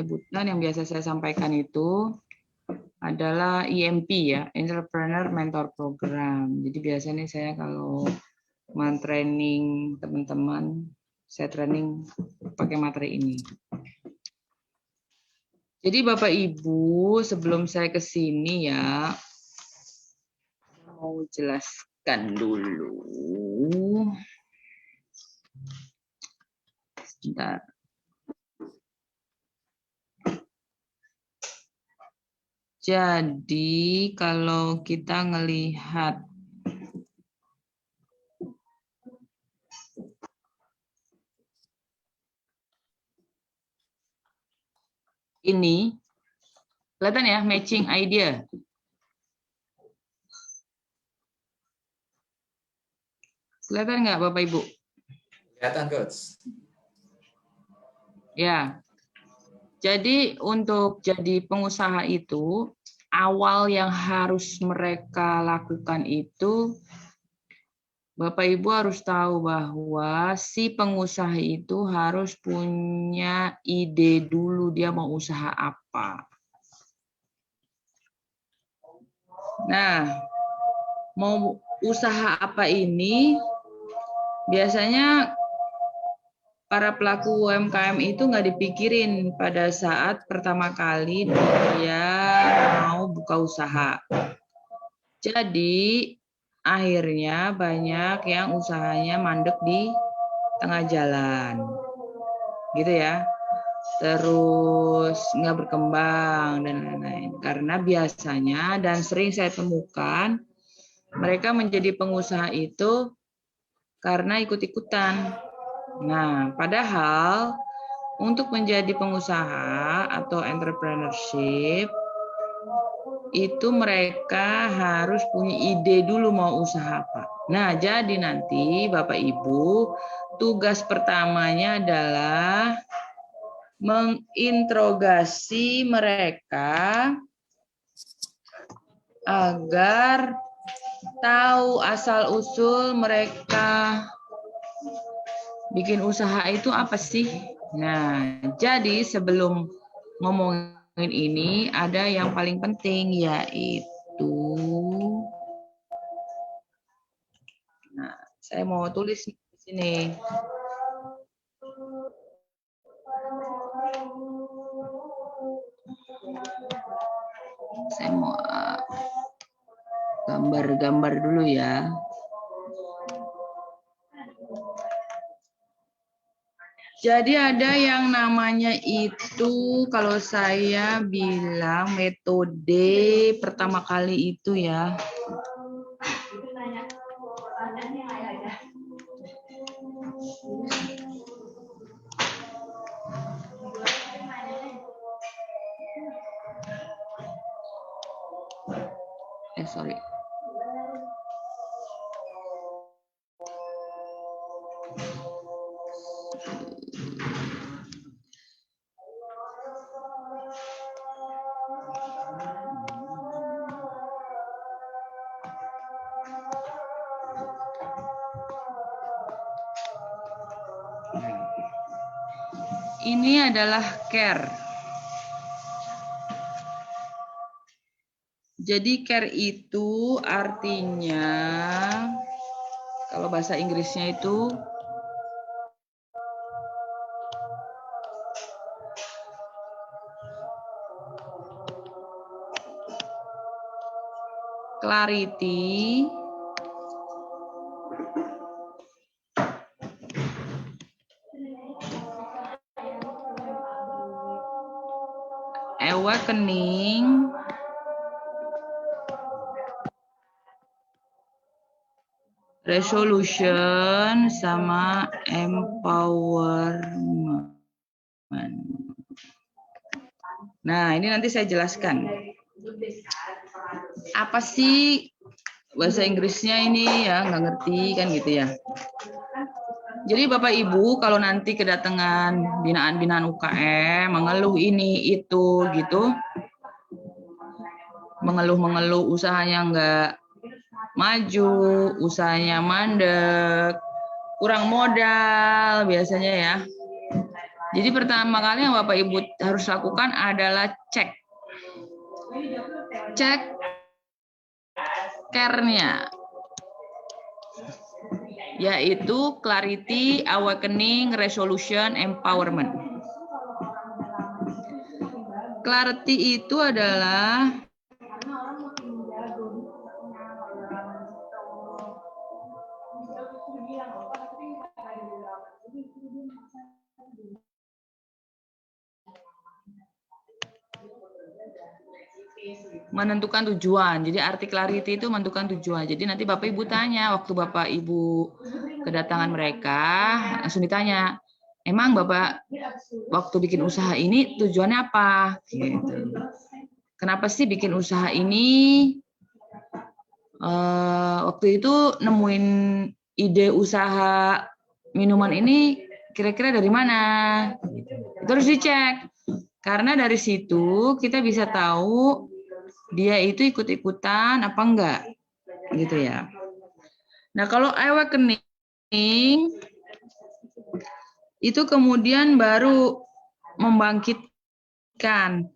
menyebutkan yang biasa saya sampaikan itu adalah EMP ya, Entrepreneur Mentor Program. Jadi biasanya saya kalau training teman-teman, saya training pakai materi ini. Jadi Bapak Ibu, sebelum saya ke sini ya, mau jelaskan dulu. Sebentar. Jadi kalau kita ngelihat ini, kelihatan ya matching idea. Kelihatan nggak Bapak Ibu? Kelihatan, Coach. Ya. Jadi untuk jadi pengusaha itu, awal yang harus mereka lakukan itu, Bapak Ibu harus tahu bahwa si pengusaha itu harus punya ide dulu dia mau usaha apa. Nah, mau usaha apa ini, biasanya para pelaku UMKM itu nggak dipikirin pada saat pertama kali dia mau buka usaha. Jadi akhirnya banyak yang usahanya mandek di tengah jalan, gitu ya. Terus nggak berkembang dan lain-lain. Karena biasanya dan sering saya temukan mereka menjadi pengusaha itu karena ikut-ikutan. Nah, padahal untuk menjadi pengusaha atau entrepreneurship itu mereka harus punya ide dulu mau usaha apa. Nah, jadi nanti Bapak Ibu, tugas pertamanya adalah menginterogasi mereka agar tahu asal-usul mereka bikin usaha itu apa sih? Nah, jadi sebelum ngomongin ini, ada yang paling penting yaitu, nah, saya mau tulis di sini. Saya mau gambar-gambar dulu ya. Jadi ada yang namanya itu, kalau saya bilang metode pertama kali itu ya. Sorry. Ini adalah care. Jadi care itu artinya, kalau bahasa Inggrisnya itu clarity, awakening, resolution, sama empowerment. Nah, ini nanti saya jelaskan. Apa sih bahasa Inggrisnya ini ya, nggak ngerti kan gitu ya. Jadi Bapak Ibu kalau nanti kedatangan binaan-binaan UKM, mengeluh ini itu gitu, mengeluh-mengeluh usahanya nggak maju, usahanya mandek, kurang modal biasanya ya. Jadi pertama kali yang Bapak Ibu harus lakukan adalah cek care-nya, yaitu clarity, awakening, resolution, empowerment. Clarity itu adalah menentukan tujuan. Jadi arti clarity itu menentukan tujuan. Jadi nanti Bapak Ibu tanya, waktu Bapak Ibu kedatangan mereka, langsung ditanya, emang Bapak waktu bikin usaha ini tujuannya apa? Gitu. Kenapa sih bikin usaha ini? Waktu itu nemuin ide usaha minuman ini kira-kira dari mana? Itu harus dicek. Karena dari situ kita bisa tahu dia itu ikut-ikutan apa enggak, gitu ya. Nah, kalau awakening itu kemudian baru membangkitkan.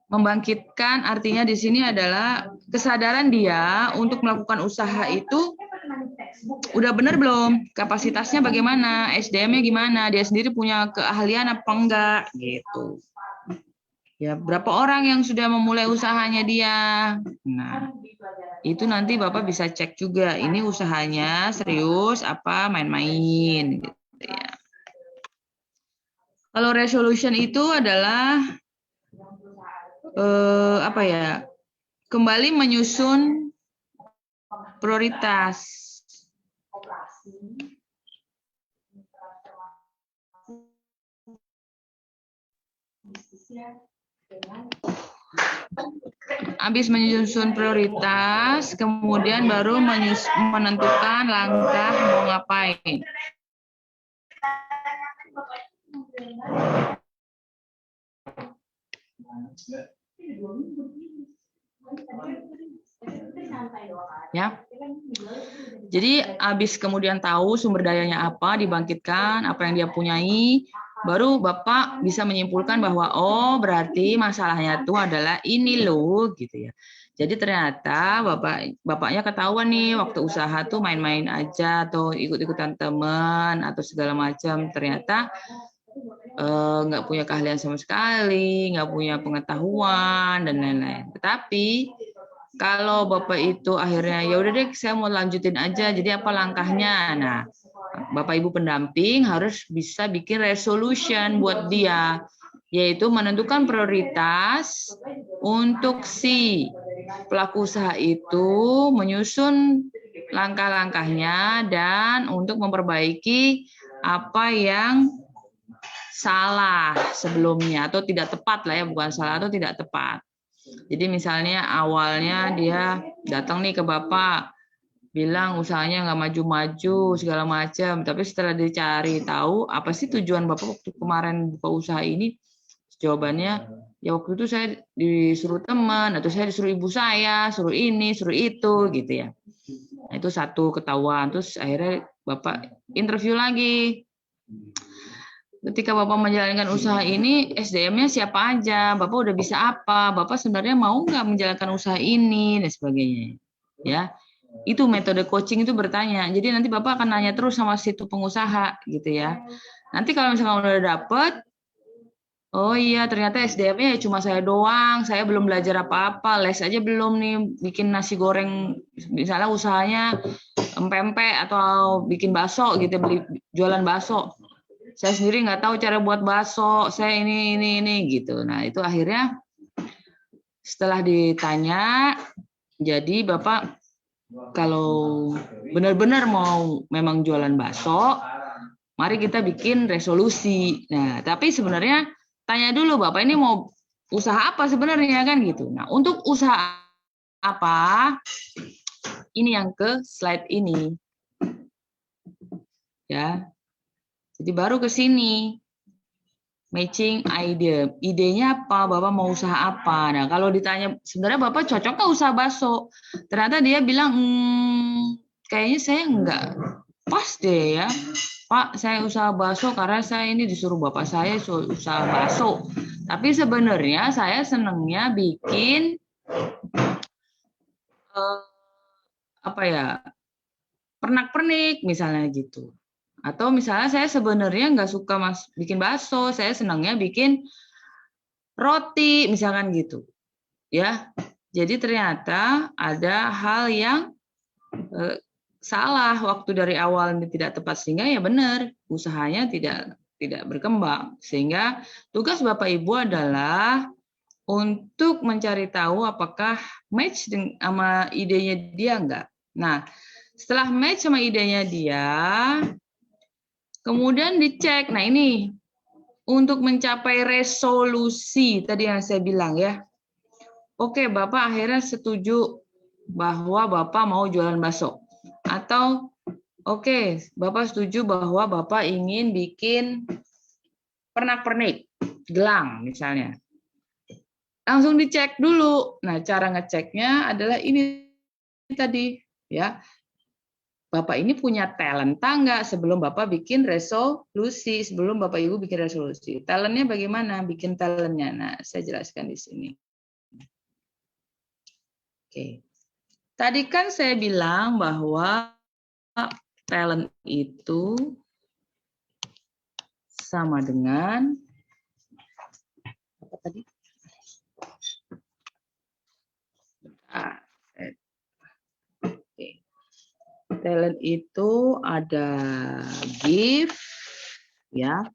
Membangkitkan artinya di sini adalah kesadaran dia untuk melakukan usaha itu udah benar belum? Kapasitasnya bagaimana? SDM-nya gimana? Dia sendiri punya keahlian apa enggak? Gitu. Ya, berapa orang yang sudah memulai usahanya dia? Nah, itu nanti Bapak bisa cek juga. Ini usahanya serius apa main-main gitu ya. Kalau resolution itu adalah apa ya? Kembali menyusun prioritas. Habis menyusun prioritas, kemudian baru menentukan langkah mau ngapain. Ya. Jadi habis kemudian tahu sumber dayanya apa, dibangkitkan, apa yang dia punyai, baru Bapak bisa menyimpulkan bahwa oh berarti masalahnya itu adalah ini loh gitu ya. Jadi ternyata bapaknya ketahuan nih waktu usaha tuh main-main aja atau ikut-ikutan teman atau segala macam. Ternyata nggak punya keahlian sama sekali, nggak punya pengetahuan dan lain-lain. Tetapi kalau Bapak itu akhirnya ya udah deh saya mau lanjutin aja, jadi apa langkahnya? Nah, Bapak Ibu pendamping harus bisa bikin resolution buat dia, yaitu menentukan prioritas untuk si pelaku usaha itu menyusun langkah-langkahnya dan untuk memperbaiki apa yang salah sebelumnya atau tidak tepat lah ya, bukan salah atau tidak tepat. Jadi misalnya awalnya dia datang nih ke Bapak, bilang usahanya nggak maju-maju segala macam, tapi setelah dicari tahu apa sih tujuan Bapak waktu kemarin buka usaha ini, jawabannya ya waktu itu saya disuruh teman atau saya disuruh ibu saya, suruh ini, suruh itu gitu ya. Nah, itu satu ketahuan, terus akhirnya Bapak interview lagi. Ketika Bapak menjalankan usaha ini, SDM-nya siapa aja, Bapak udah bisa apa, Bapak sebenarnya mau nggak menjalankan usaha ini, dan sebagainya. Ya, itu metode coaching itu bertanya. Jadi nanti Bapak akan nanya terus sama situ pengusaha, gitu ya. Nanti kalau misalkan udah dapet, oh iya ternyata SDM-nya cuma saya doang, saya belum belajar apa-apa, les aja belum nih, bikin nasi goreng, misalnya usahanya empempe atau bikin bakso gitu, beli jualan bakso. Saya sendiri nggak tahu cara buat bakso, saya ini gitu. Nah itu akhirnya setelah ditanya, jadi Bapak kalau benar-benar mau memang jualan bakso, mari kita bikin resolusi. Nah tapi sebenarnya tanya dulu Bapak ini mau usaha apa sebenarnya kan gitu. Nah untuk usaha apa? Ini yang ke slide ini. Ya. Jadi baru ke sini. matching ide. Idenya apa? Bapak mau usaha apa? Nah, kalau ditanya sebenarnya Bapak cocok nggak usaha bakso? Ternyata dia bilang, kayaknya saya nggak pas deh ya. Pak, saya usaha bakso karena saya ini disuruh Bapak saya usaha bakso. Tapi sebenarnya saya senangnya bikin apa ya, pernak-pernik misalnya gitu. Atau misalnya saya sebenarnya nggak suka bikin bakso, saya senangnya bikin roti misalkan gitu, ya. Jadi ternyata ada hal yang salah waktu dari awal tidak tepat, sehingga ya benar usahanya tidak berkembang. Sehingga tugas Bapak Ibu adalah untuk mencari tahu apakah match sama idenya dia enggak. Nah, setelah match sama idenya dia, kemudian dicek. Nah, ini untuk mencapai resolusi tadi yang saya bilang ya. Oke, Bapak akhirnya setuju bahwa Bapak mau jualan bakso. Atau oke, Bapak setuju bahwa Bapak ingin bikin pernak-pernik, gelang misalnya. Langsung dicek dulu. Nah, cara ngeceknya adalah ini tadi, ya. Bapak ini punya talenta nggak sebelum Bapak bikin resolusi, sebelum Bapak Ibu bikin resolusi. Talentnya bagaimana? Bikin talentnya. Nah, saya jelaskan di sini. Oke. Tadi kan saya bilang bahwa talent itu sama dengan apa tadi? Oke. Talent itu ada gift, ya.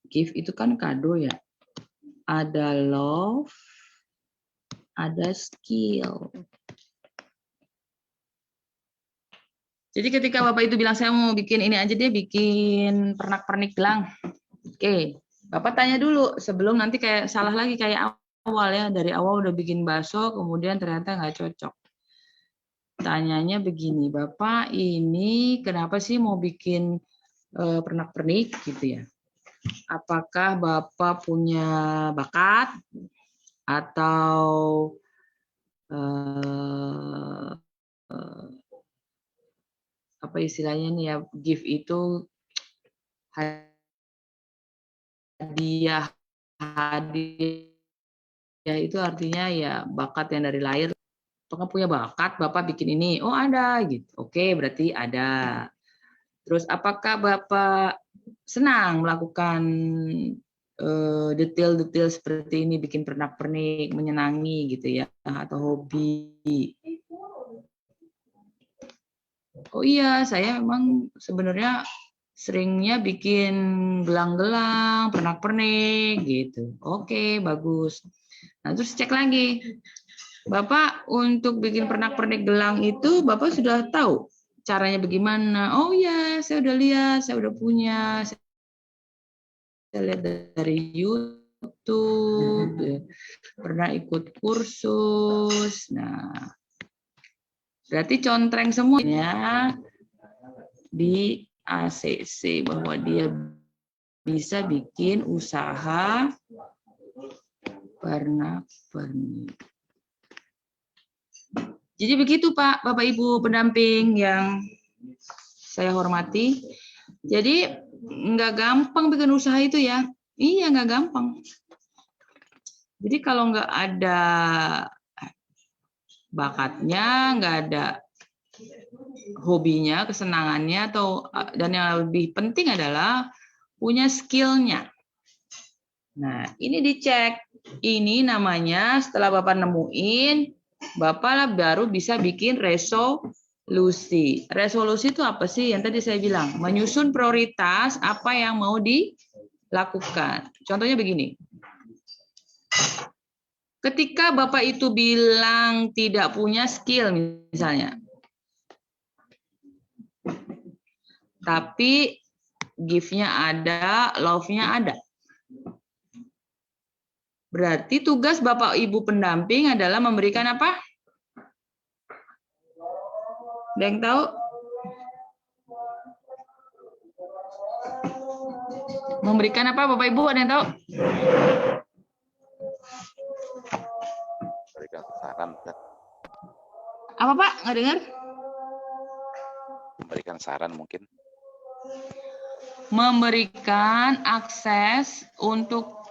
Gift itu kan kado ya. Ada love, ada skill. Jadi ketika Bapak itu bilang saya mau bikin ini aja, dia bikin pernak-pernik gelang. Oke, Bapak tanya dulu sebelum nanti kayak salah lagi kayak awal ya, dari awal udah bikin bakso kemudian ternyata nggak cocok. Tanyanya begini, Bapak ini kenapa sih mau bikin pernak-pernik gitu ya? Apakah Bapak punya bakat atau apa istilahnya nih ya, gift itu hadiah itu artinya ya bakat yang dari lahir. Apakah punya bakat Bapak bikin ini? Oh ada gitu. Oke, berarti ada. Terus apakah Bapak senang melakukan detail-detail seperti ini, bikin pernak-pernik, menyenangi gitu ya, atau hobi? Oh iya, saya memang sebenarnya seringnya bikin gelang-gelang, pernak-pernik gitu. Oke, bagus. Nah, terus cek lagi. Bapak untuk bikin pernak-pernik gelang itu Bapak sudah tahu caranya bagaimana? Oh iya, saya udah lihat, saya udah punya. Saya lihat dari YouTube, pernah ikut kursus. Nah, berarti contreng semuanya di ACC bahwa dia bisa bikin usaha pernak-pernik. Jadi begitu Pak, Bapak Ibu pendamping yang saya hormati. Jadi nggak gampang bikin usaha itu ya. Iya, nggak gampang. Jadi kalau nggak ada bakatnya, nggak ada hobinya, kesenangannya, dan yang lebih penting adalah punya skillnya. Nah, ini dicek. Ini namanya setelah Bapak nemuin, Bapak baru bisa bikin resolusi. Resolusi itu apa sih? Yang tadi saya bilang, menyusun prioritas apa yang mau dilakukan. Contohnya begini. Ketika Bapak itu bilang tidak punya skill misalnya, tapi gift-nya ada, love-nya ada. Berarti tugas Bapak Ibu pendamping adalah memberikan apa? Ada yang tahu? Memberikan apa Bapak Ibu, ada yang tahu? Memberikan saran, Apa Pak? Nggak dengar? memberikan saran mungkin. Memberikan akses untuk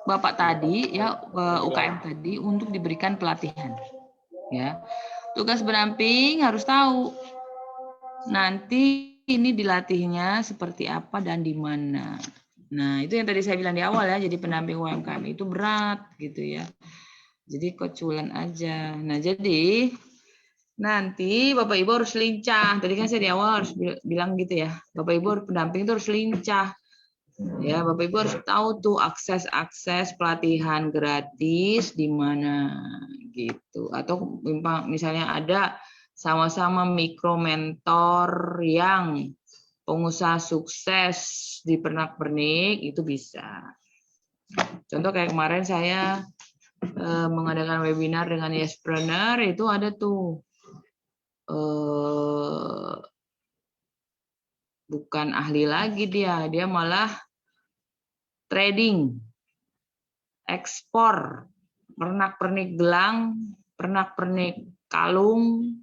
Bapak tadi ya, UKM tadi untuk diberikan pelatihan. Ya. Tugas pendamping harus tahu nanti ini dilatihnya seperti apa dan di mana. Nah, itu yang tadi saya bilang di awal ya, jadi pendamping UMKM itu berat gitu ya. Jadi koculan aja. Nah, jadi nanti Bapak Ibu harus lincah. Tadi kan saya di awal harus bilang gitu ya. Bapak Ibu pendamping itu harus lincah. Ya, Bapak Ibu harus tahu tuh akses pelatihan gratis di mana gitu. Atau misalnya ada sama-sama mikro mentor yang pengusaha sukses di pernak-pernik itu bisa. Contoh kayak kemarin saya mengadakan webinar dengan Yespreneur, itu ada tuh bukan ahli lagi dia malah trading, ekspor, pernak-pernik gelang, pernak-pernik kalung,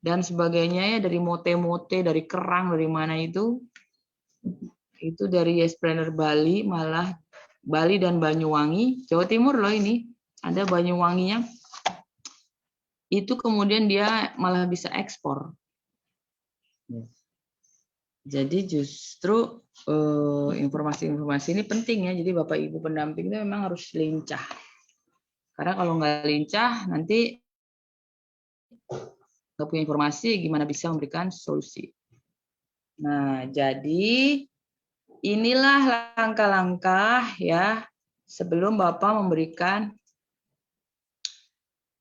dan sebagainya ya, dari mote-mote, dari kerang, dari mana itu dari Yespreneur Bali, malah Bali dan Banyuwangi, Jawa Timur loh ini, ada Banyuwanginya. Itu kemudian dia malah bisa ekspor. Jadi justru informasi-informasi ini penting ya. Jadi Bapak Ibu pendamping itu memang harus lincah. Karena kalau nggak lincah nanti nggak punya informasi, gimana bisa memberikan solusi. Nah, jadi inilah langkah-langkah ya sebelum Bapak memberikan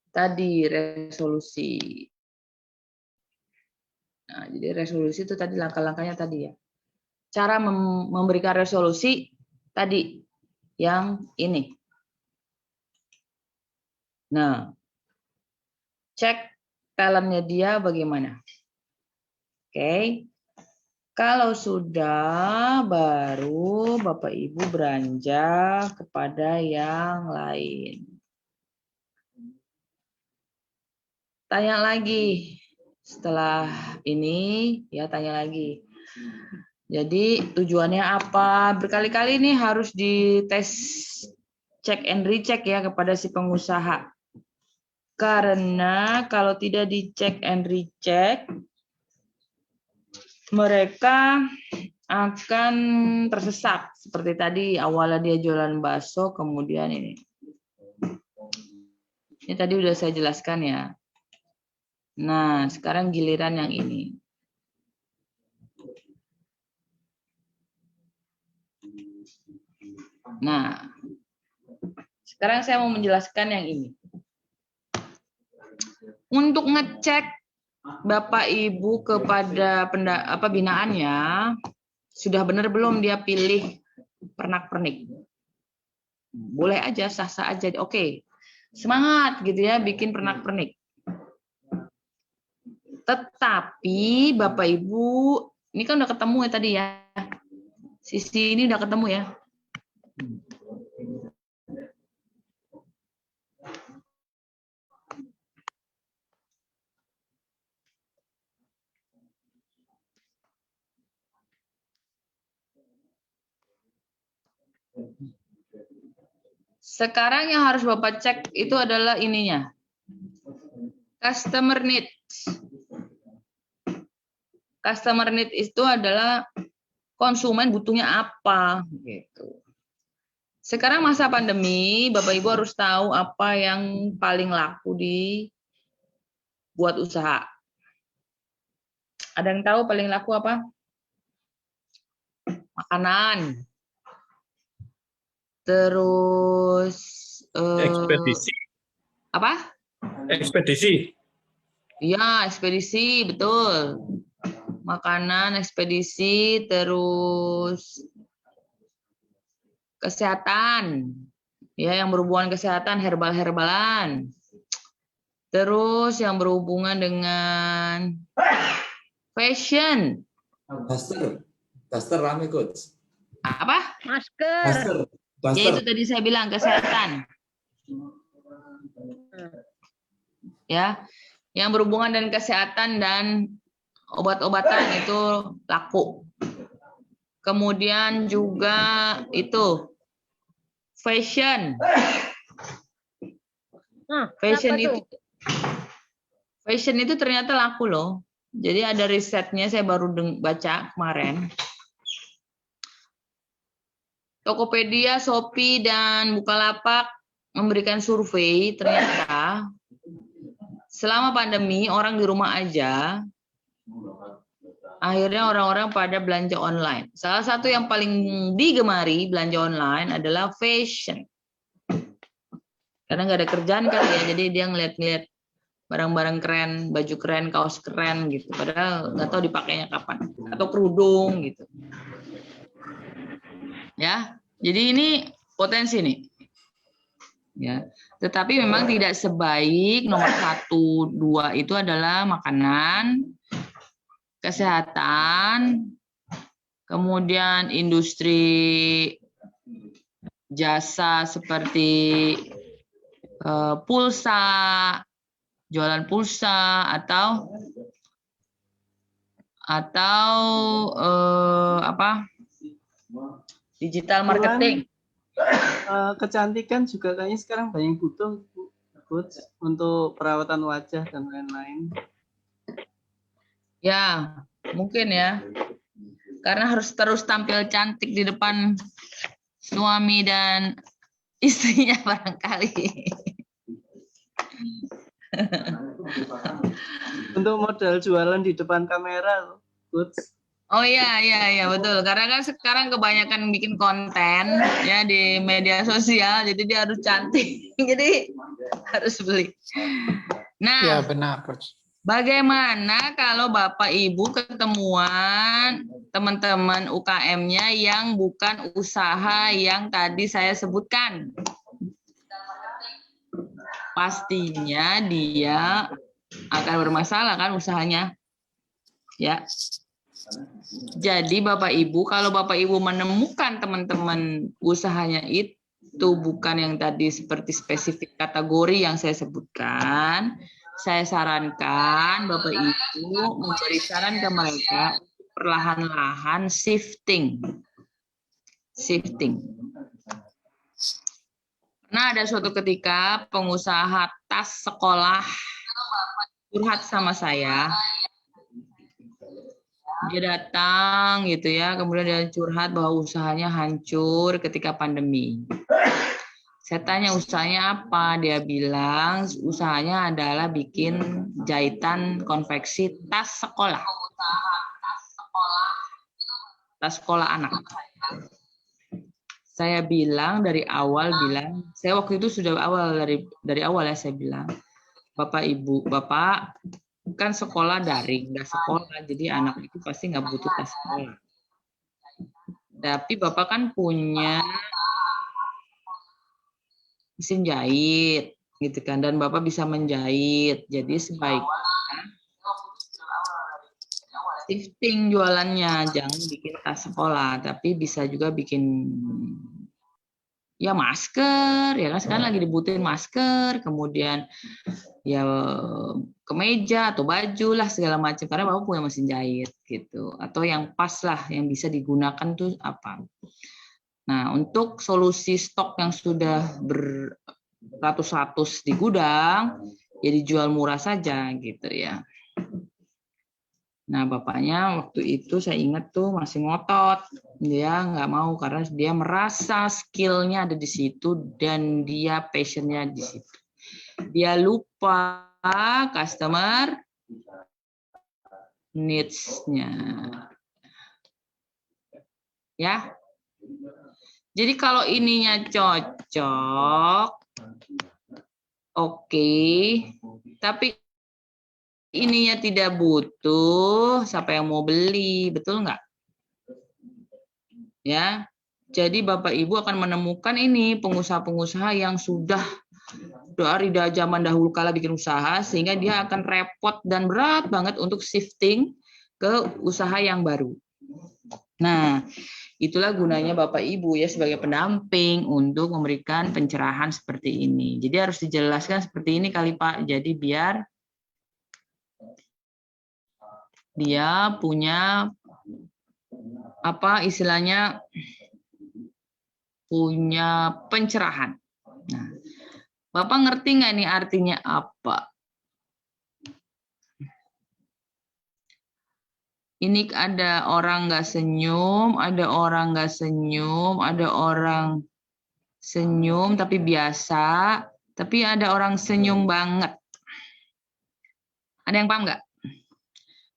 tadi resolusi. Nah, jadi resolusi itu tadi langkah-langkahnya tadi ya. Cara memberikan resolusi tadi yang ini. Nah, cek talentnya dia bagaimana. Oke. Kalau sudah, baru Bapak Ibu beranjak kepada yang lain. Tanya lagi. Setelah ini, ya tanya lagi. Jadi tujuannya apa? Berkali-kali ini harus dites, cek and recheck ya kepada si pengusaha. Karena kalau tidak dicek and recheck, mereka akan tersesat. Seperti tadi awalnya dia jualan bakso, kemudian ini. Ini tadi udah saya jelaskan ya. Nah, sekarang giliran yang ini. Nah, sekarang saya mau menjelaskan yang ini. Untuk ngecek Bapak Ibu kepada binaannya, sudah benar belum dia pilih pernak-pernik? Boleh aja, sah-sah aja. Oke, semangat gitu ya bikin pernak-pernik. Tetapi Bapak Ibu, ini kan udah ketemu ya tadi ya. Sisi ini udah ketemu ya. Sekarang yang harus Bapak cek itu adalah ininya. Customer needs. Customer need itu adalah konsumen butuhnya apa gitu. Sekarang masa pandemi, Bapak Ibu harus tahu apa yang paling laku di buat usaha. Ada yang tahu paling laku apa? Makanan. Terus ekspedisi. Apa? Ekspedisi. Iya, ekspedisi, betul. Makanan, ekspedisi, terus kesehatan. Ya, yang berhubungan kesehatan, herbal-herbalan. Terus yang berhubungan dengan fashion. Daster rame coach. Apa? Masker. Ya itu tadi saya bilang kesehatan. Ya, yang berhubungan dengan kesehatan dan obat-obatan itu laku. Kemudian juga itu fashion. Fashion itu ternyata laku loh. Jadi ada risetnya, saya baru baca kemarin. Tokopedia, Shopee, dan Bukalapak memberikan survei, ternyata selama pandemi orang di rumah aja, akhirnya orang-orang pada belanja online. Salah satu yang paling digemari belanja online adalah fashion. Karena nggak ada kerjaan kan ya, jadi dia ngeliat-ngeliat barang-barang keren, baju keren, kaos keren gitu. Padahal nggak tahu dipakainya kapan. Atau kerudung gitu. Ya, jadi ini potensi nih. Ya, tetapi memang tidak sebaik nomor 1, 2 itu adalah makanan, kesehatan, kemudian industri jasa seperti pulsa, jualan pulsa atau apa? Digital marketing. Kecantikan juga kayaknya sekarang banyak butuh untuk perawatan wajah dan lain-lain. Ya, mungkin ya. Karena harus terus tampil cantik di depan suami dan istrinya barangkali. Untuk modal jualan di depan kamera, Oh iya betul. Karena kan sekarang kebanyakan bikin konten ya di media sosial, jadi dia harus cantik. Jadi harus beli. Nah, Ya benar, Coach. bagaimana kalau Bapak Ibu ketemuan teman-teman UKM-nya yang bukan usaha yang tadi saya sebutkan? Pastinya dia akan bermasalah kan usahanya. Ya. Jadi Bapak Ibu, kalau Bapak Ibu menemukan teman-teman usahanya itu bukan yang tadi seperti spesifik kategori yang saya sebutkan, saya sarankan Bapak Ibu memberi saran ke mereka perlahan-lahan shifting. Nah, ada suatu ketika pengusaha tas sekolah curhat sama saya. Dia datang gitu ya, kemudian dia curhat bahwa usahanya hancur ketika pandemi. Saya tanya usahanya apa, dia bilang usahanya adalah bikin jahitan konveksi tas sekolah. Tas sekolah anak. Saya bilang dari awal saya waktu itu sudah dari awal ya saya bilang, Bapak Ibu, Bapak kan sekolah daring, nggak sekolah, jadi anak itu pasti nggak butuh tas sekolah. Tapi Bapak kan punya mesin jahit, gitu kan, dan Bapak bisa menjahit, jadi sebaiknya shifting jualannya, jangan bikin tas sekolah, tapi bisa juga bikin ya masker, ya kan sekarang lagi dibutuhin masker, kemudian ya kemeja atau baju lah segala macam, karena Bapak punya mesin jahit gitu, atau yang pas lah yang bisa digunakan tuh apa. Nah, untuk solusi stok yang sudah beratus-ratus di gudang ya dijual murah saja gitu ya. Nah, bapaknya waktu itu saya ingat tuh masih ngotot, dia nggak mau karena dia merasa skillnya ada di situ dan dia passionnya di situ. Dia lupa customer needs-nya. Ya. Jadi kalau ininya cocok, oke. Tapi ininya tidak butuh, siapa yang mau beli, betul nggak? Ya. Jadi Bapak Ibu akan menemukan ini pengusaha-pengusaha yang sudah dari zaman dahulu kala bikin usaha, sehingga dia akan repot dan berat banget untuk shifting ke usaha yang baru. Nah, itulah gunanya Bapak Ibu ya sebagai pendamping untuk memberikan pencerahan seperti ini. Jadi harus dijelaskan seperti ini kali Pak. Jadi biar dia punya apa istilahnya punya pencerahan. Nah, Bapak ngerti nggak nih artinya apa? Ini ada orang nggak senyum, ada orang nggak senyum, ada orang senyum tapi biasa, tapi ada orang senyum banget. Ada yang paham nggak?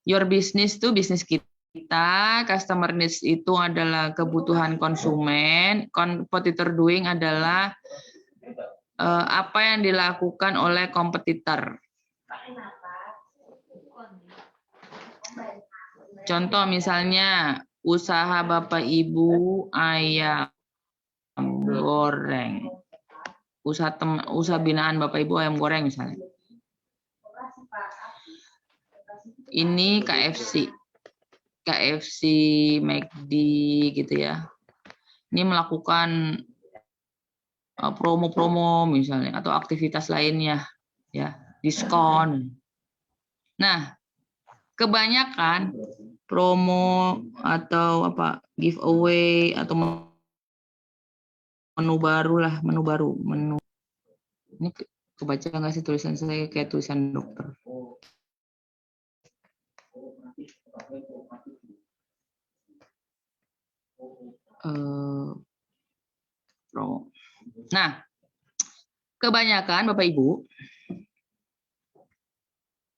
Your business itu bisnis kita, customer needs itu adalah kebutuhan konsumen, competitor doing adalah apa yang dilakukan oleh kompetitor. Contoh misalnya usaha Bapak Ibu ayam goreng. Usaha binaan Bapak Ibu ayam goreng misalnya. Ini KFC. KFC, McD gitu ya. Ini melakukan promo-promo misalnya atau aktivitas lainnya ya, diskon. Nah, kebanyakan promo atau apa giveaway atau menu baru lah, menu baru. Ini kebaca nggak sih tulisan saya kayak tulisan dokter? Promo. Nah, kebanyakan Bapak Ibu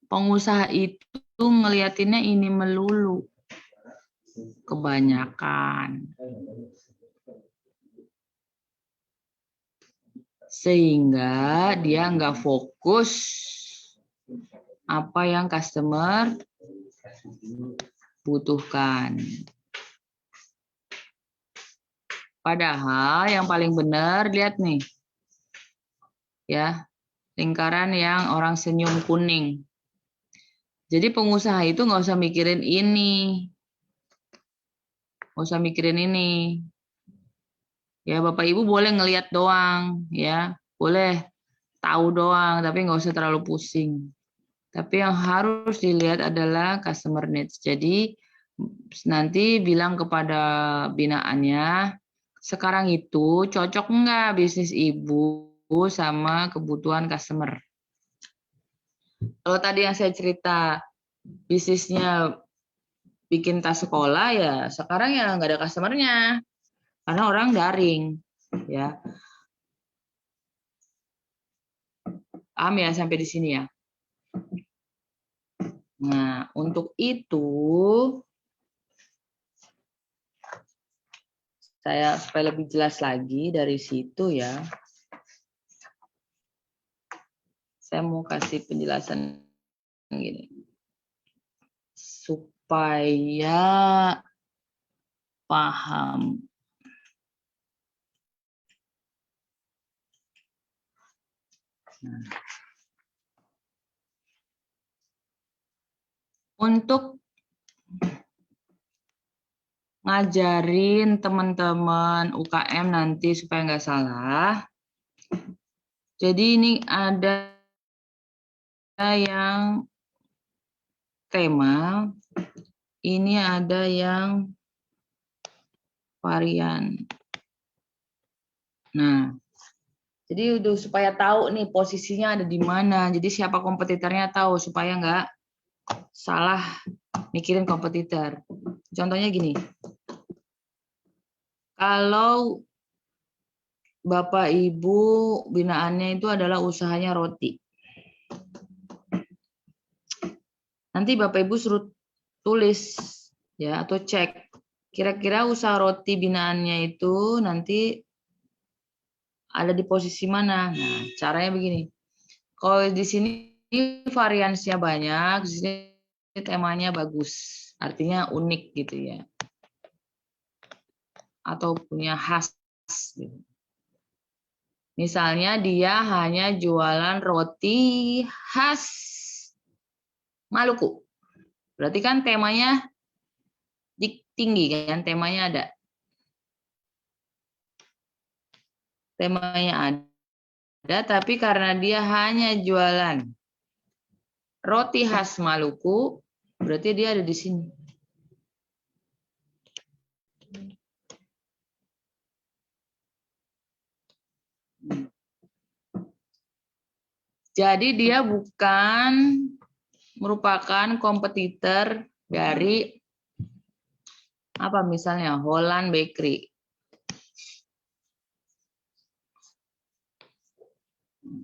pengusaha itu ngeliatinnya ini melulu. Kebanyakan. Sehingga dia nggak fokus apa yang customer butuhkan. Padahal yang paling benar, lihat nih. Ya, lingkaran yang orang senyum kuning. Jadi pengusaha itu nggak usah mikirin ini. Nggak usah mikirin ini. Ya, Bapak Ibu boleh ngelihat doang, ya. Boleh tahu doang, tapi nggak usah terlalu pusing. Tapi yang harus dilihat adalah customer needs. Jadi nanti bilang kepada binaannya, sekarang itu cocok nggak bisnis Ibu sama kebutuhan customer? Kalau tadi yang saya cerita bisnisnya bikin tas sekolah ya, sekarang ya nggak ada customernya karena orang daring, ya. Paham ya sampai di sini ya? Nah, untuk itu saya supaya lebih jelas lagi dari situ ya. Saya mau kasih penjelasan gini. Supaya paham. Nah. Untuk ngajarin teman-teman UKM nanti supaya nggak salah. Jadi ini ada yang tema, ini ada yang varian. Nah, jadi udah supaya tahu nih posisinya ada di mana. Jadi siapa kompetitornya tahu supaya nggak salah mikirin kompetitor. Contohnya gini. Kalau Bapak Ibu binaannya itu adalah usahanya roti. Nanti Bapak Ibu suruh tulis ya atau cek kira-kira usaha roti binaannya itu nanti ada di posisi mana. Nah, caranya begini. Kalau di sini variansinya banyak, di sini temanya bagus. Artinya unik gitu ya. Atau punya khas gitu. Misalnya dia hanya jualan roti khas Maluku. Berarti kan temanya tinggi kan, temanya ada. Temanya ada, tapi karena dia hanya jualan roti khas Maluku, berarti dia ada di sini. Jadi dia bukan merupakan kompetitor dari apa misalnya Holland Bakery.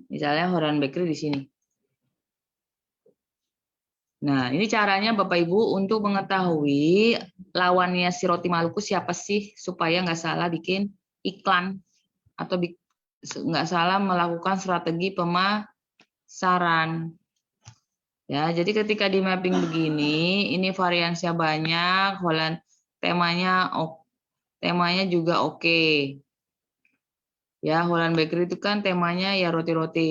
Misalnya Holland Bakery di sini. Nah, ini caranya Bapak Ibu untuk mengetahui lawannya si roti Maluku siapa sih supaya nggak salah bikin iklan atau nggak salah melakukan strategi pemasaran. Ya, jadi ketika di mapping begini, ini variansinya banyak, Holland temanya juga oke. Ya, Holland Bakery itu kan temanya ya roti-roti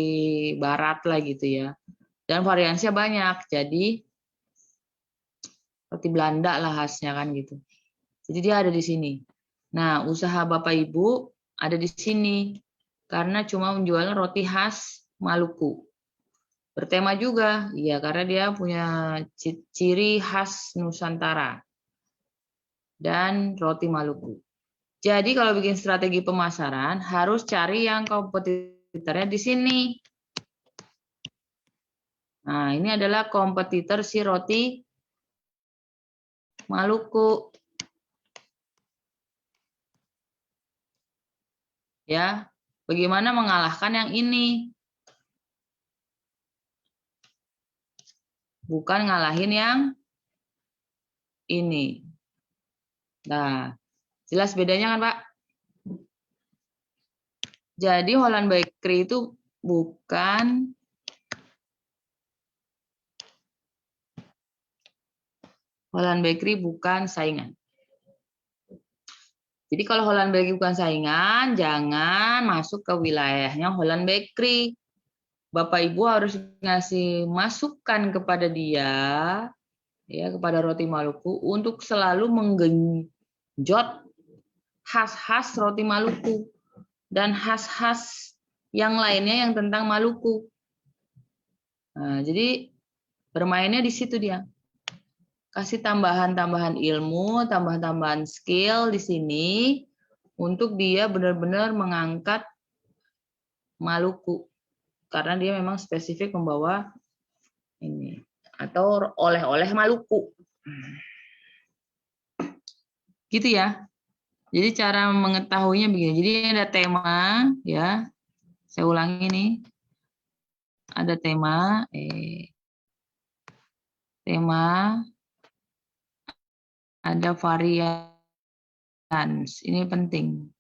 barat lah gitu ya. Dan variansinya banyak, jadi roti Belanda lah khasnya kan gitu. Jadi dia ada di sini. Nah, usaha Bapak Ibu ada di sini karena cuma menjual roti khas Maluku. Bertema juga, ya karena dia punya ciri khas Nusantara dan roti Maluku. Jadi kalau bikin strategi pemasaran harus cari yang kompetitornya di sini. Nah, ini adalah kompetitor si roti Maluku. Ya, bagaimana mengalahkan yang ini? Bukan ngalahin yang ini. Nah, jelas bedanya kan, Pak? Jadi Holland Bakery itu bukan saingan. Jadi kalau Holland Bakery bukan saingan, jangan masuk ke wilayahnya Holland Bakery. Bapak Ibu harus ngasih masukan kepada dia, ya kepada roti Maluku untuk selalu menggenjot khas-khas roti Maluku dan khas-khas yang lainnya yang tentang Maluku. Nah, jadi bermainnya di situ dia. Kasih tambahan-tambahan ilmu, tambahan-tambahan skill di sini untuk dia benar-benar mengangkat Maluku. Karena dia memang spesifik membawa ini atau oleh-oleh Maluku. Gitu ya. Jadi cara mengetahuinya begini. Jadi ada tema ya. Saya ulangi nih. Ada tema ada varians. Ini penting.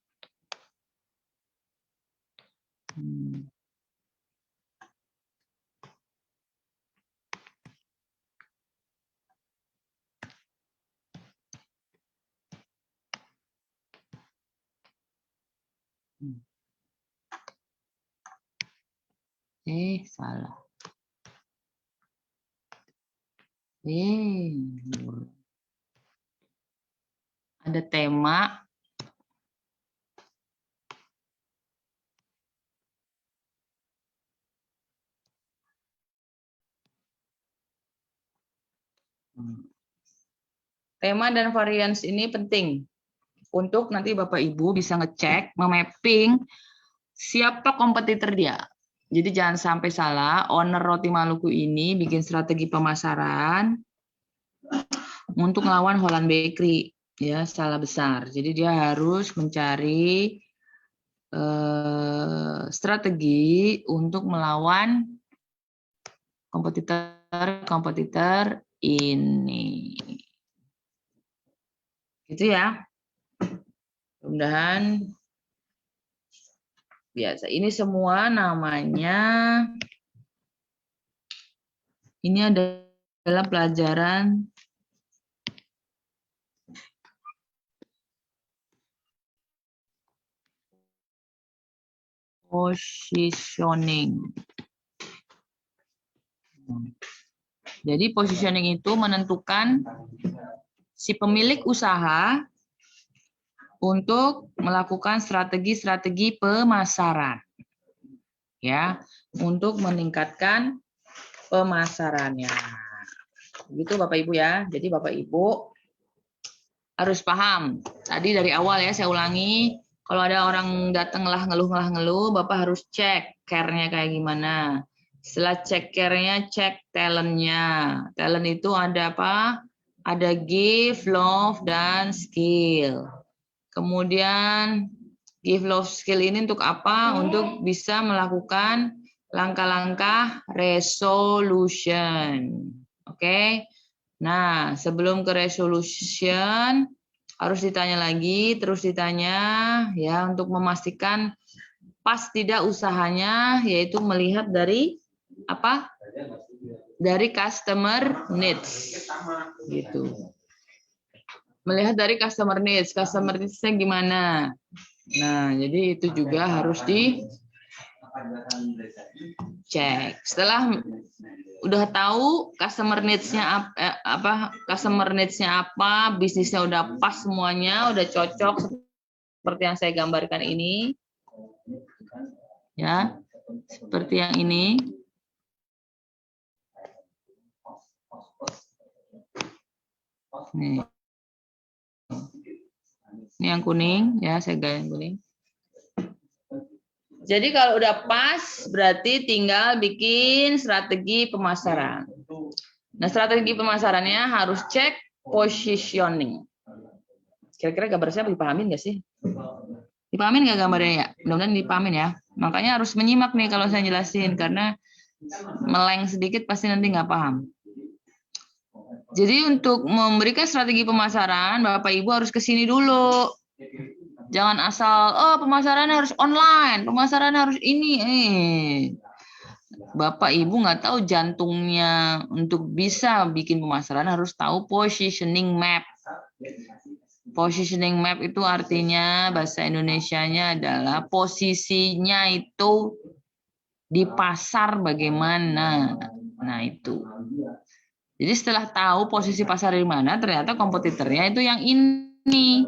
Salah. Ada tema. Tema dan varians ini penting untuk nanti Bapak Ibu bisa ngecek, memapping siapa kompetitor dia. Jadi jangan sampai salah, owner roti Maluku ini bikin strategi pemasaran untuk melawan Holland Bakery, ya salah besar. Jadi dia harus mencari strategi untuk melawan kompetitor ini. Gitu ya. Mudah-mudahan biasa. Ini semua namanya, ini adalah pelajaran positioning. Jadi positioning itu menentukan si pemilik usaha untuk melakukan strategi-strategi pemasaran. Ya, untuk meningkatkan pemasarannya. Gitu Bapak Ibu ya. Jadi Bapak Ibu harus paham. Tadi dari awal ya saya ulangi, kalau ada orang datang ngeluh, Bapak harus cek care-nya kayak gimana. Setelah cek care-nya, cek talent-nya. Talent itu ada apa? Ada give, love, dan skill. Kemudian give, love, skill ini untuk apa? Untuk bisa melakukan langkah-langkah resolution. Oke. Nah, sebelum ke resolution harus ditanya lagi, terus ditanya ya untuk memastikan pas tidak usahanya, yaitu melihat dari apa? Dari customer needs. Gitu. Melihat dari customer needs-nya gimana? Nah, jadi itu juga harus dicek. Setelah udah tahu customer needs-nya apa, bisnisnya udah pas semuanya, udah cocok seperti yang saya gambarkan ini. Ya. Seperti yang ini. Nih. Ini yang kuning, ya saya garis kuning. Jadi kalau udah pas, berarti tinggal bikin strategi pemasaran. Nah, strategi pemasarannya harus cek positioning. Kira-kira gambar saya dipahamin nggak sih? Dipahamin nggak gambarnya ya? Mudah-mudahan dipahamin ya. Makanya harus menyimak nih kalau saya jelasin, karena meleng sedikit pasti nanti nggak paham. Jadi untuk memberikan strategi pemasaran, Bapak Ibu harus ke sini dulu. Jangan asal, oh pemasaran harus online, pemasaran harus ini. Bapak Ibu nggak tahu jantungnya untuk bisa bikin pemasaran harus tahu positioning map. Positioning map itu artinya bahasa Indonesianya adalah posisinya itu di pasar bagaimana. Nah itu. Jadi setelah tahu posisi pasar di mana, ternyata kompetitornya itu yang ini.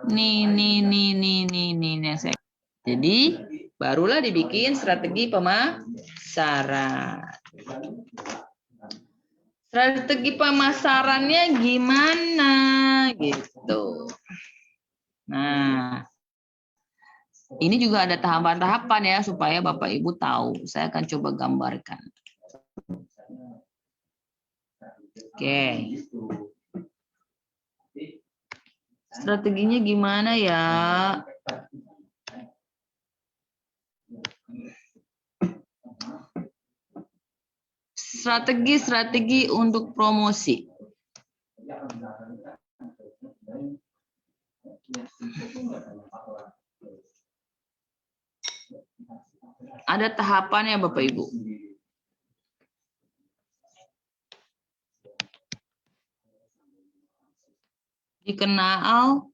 Nih. Jadi barulah dibikin strategi pemasaran. Strategi pemasarannya gimana gitu. Nah, ini juga ada tahapan-tahapan ya supaya Bapak Ibu tahu. Saya akan coba gambarkan. Oke. Strateginya gimana ya? Strategi untuk promosi. Ada tahapannya Bapak Ibu. Dikenal,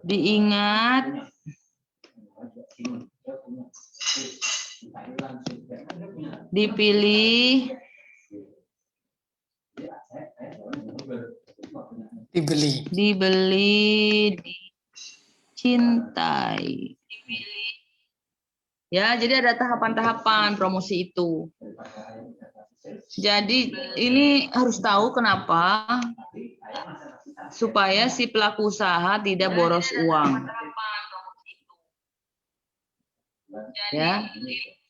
diingat, dipilih, dibeli, dicintai. Ya, jadi ada tahapan-tahapan promosi itu. Jadi ini harus tahu kenapa supaya si pelaku usaha tidak boros uang. Ya,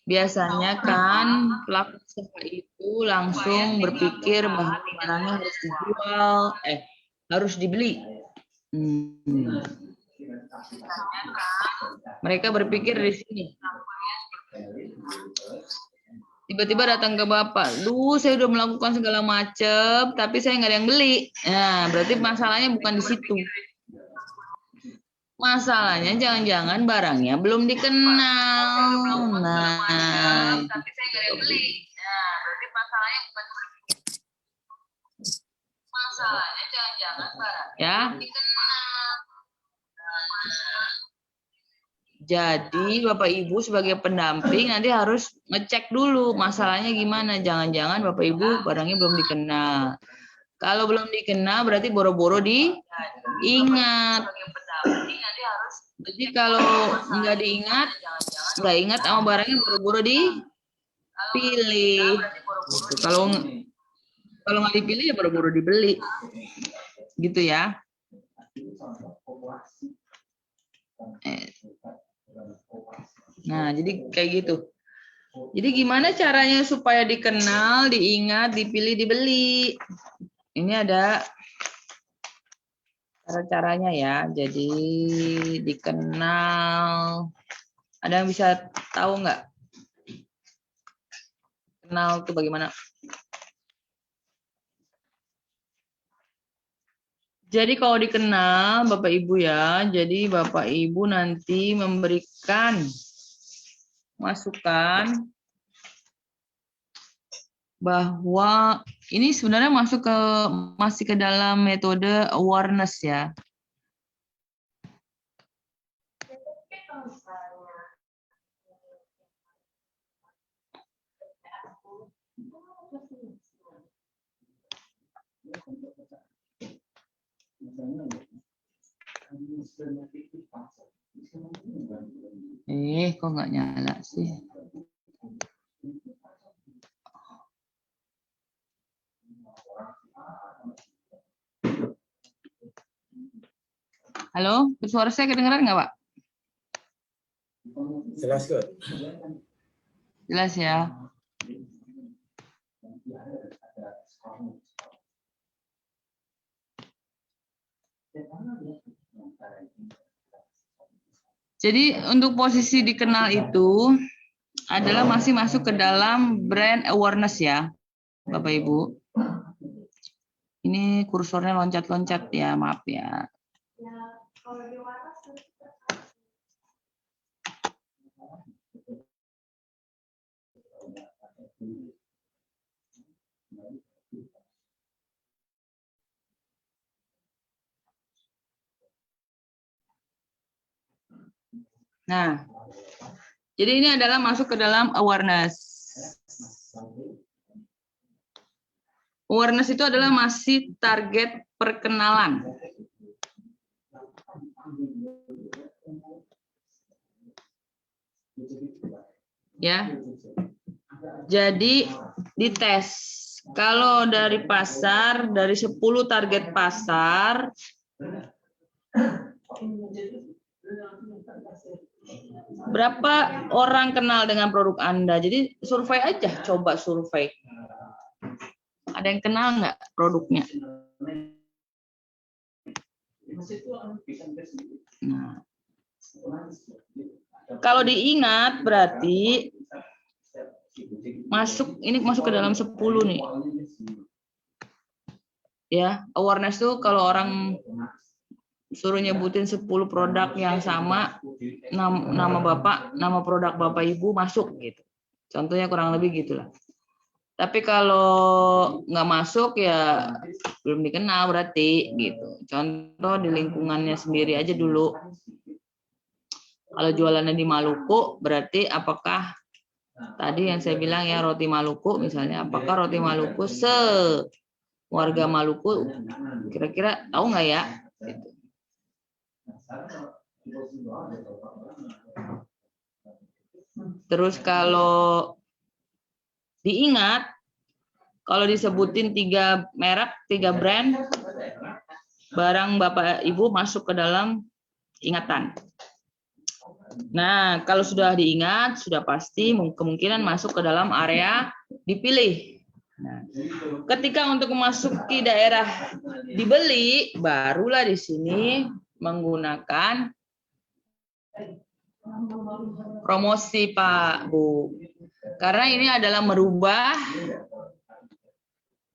biasanya kan pelaku usaha itu langsung berpikir bahwa barangnya harus dijual, harus dibeli. Mereka berpikir di sini. Tiba-tiba datang ke Bapak, saya udah melakukan segala macam, tapi saya nggak ada yang beli. Nah, berarti masalahnya bukan di situ. Masalahnya jangan-jangan barangnya belum dikenal. Nah, tapi saya nggak ada yang beli. Nah, berarti masalahnya bukan di situ. Masalahnya jangan-jangan barangnya belum dikenal. Jadi Bapak Ibu sebagai pendamping nanti harus ngecek dulu masalahnya gimana. Jangan-jangan Bapak Ibu barangnya belum dikenal. Kalau belum dikenal berarti boro-boro diingat. Jadi kalau nggak diingat, nggak ingat sama barangnya boro-boro dipilih. Gitu. Kalau nggak dipilih ya boro-boro dibeli. Gitu ya. Nah, jadi kayak gitu. Jadi gimana caranya supaya dikenal, diingat, dipilih, dibeli? Ini ada cara-caranya ya. Jadi dikenal. Ada yang bisa tahu nggak? Kenal itu bagaimana? Jadi kalau dikenal Bapak Ibu ya, jadi Bapak Ibu nanti memberikan masukan bahwa ini sebenarnya masih ke dalam metode awareness ya. Kok nggak nyala sih? Halo, suara saya kedengeran nggak, Pak? Jelas, good. Jelas ya. Jadi untuk posisi dikenal itu adalah masih masuk ke dalam brand awareness ya, Bapak Ibu. Ini kursornya loncat-loncat ya, maaf ya. Nah, jadi ini adalah masuk ke dalam awareness. Awareness itu adalah masih target perkenalan. Ya. Jadi dites. Kalau dari pasar, dari 10 target pasar, berapa orang kenal dengan produk Anda? Jadi survei aja, coba survei. Ada yang kenal nggak produknya? Nah, kalau diingat berarti ini masuk ke dalam 10 nih. Ya, awareness tuh kalau orang suruh nyebutin 10 produk yang sama, nama Bapak, nama produk Bapak Ibu masuk gitu. Contohnya kurang lebih gitulah. Tapi kalau nggak masuk ya belum dikenal berarti gitu. Contoh di lingkungannya sendiri aja dulu. Kalau jualannya di Maluku berarti apakah tadi yang saya bilang ya roti Maluku misalnya, apakah roti Maluku warga Maluku kira-kira tahu nggak ya? Gitu. Terus kalau diingat, kalau disebutin 3 merek, 3 brand, barang Bapak Ibu masuk ke dalam ingatan. Nah, kalau sudah diingat, sudah pasti kemungkinan masuk ke dalam area dipilih. Nah, ketika untuk memasuki daerah dibeli, barulah di sini menggunakan promosi Pak Bu. Karena ini adalah merubah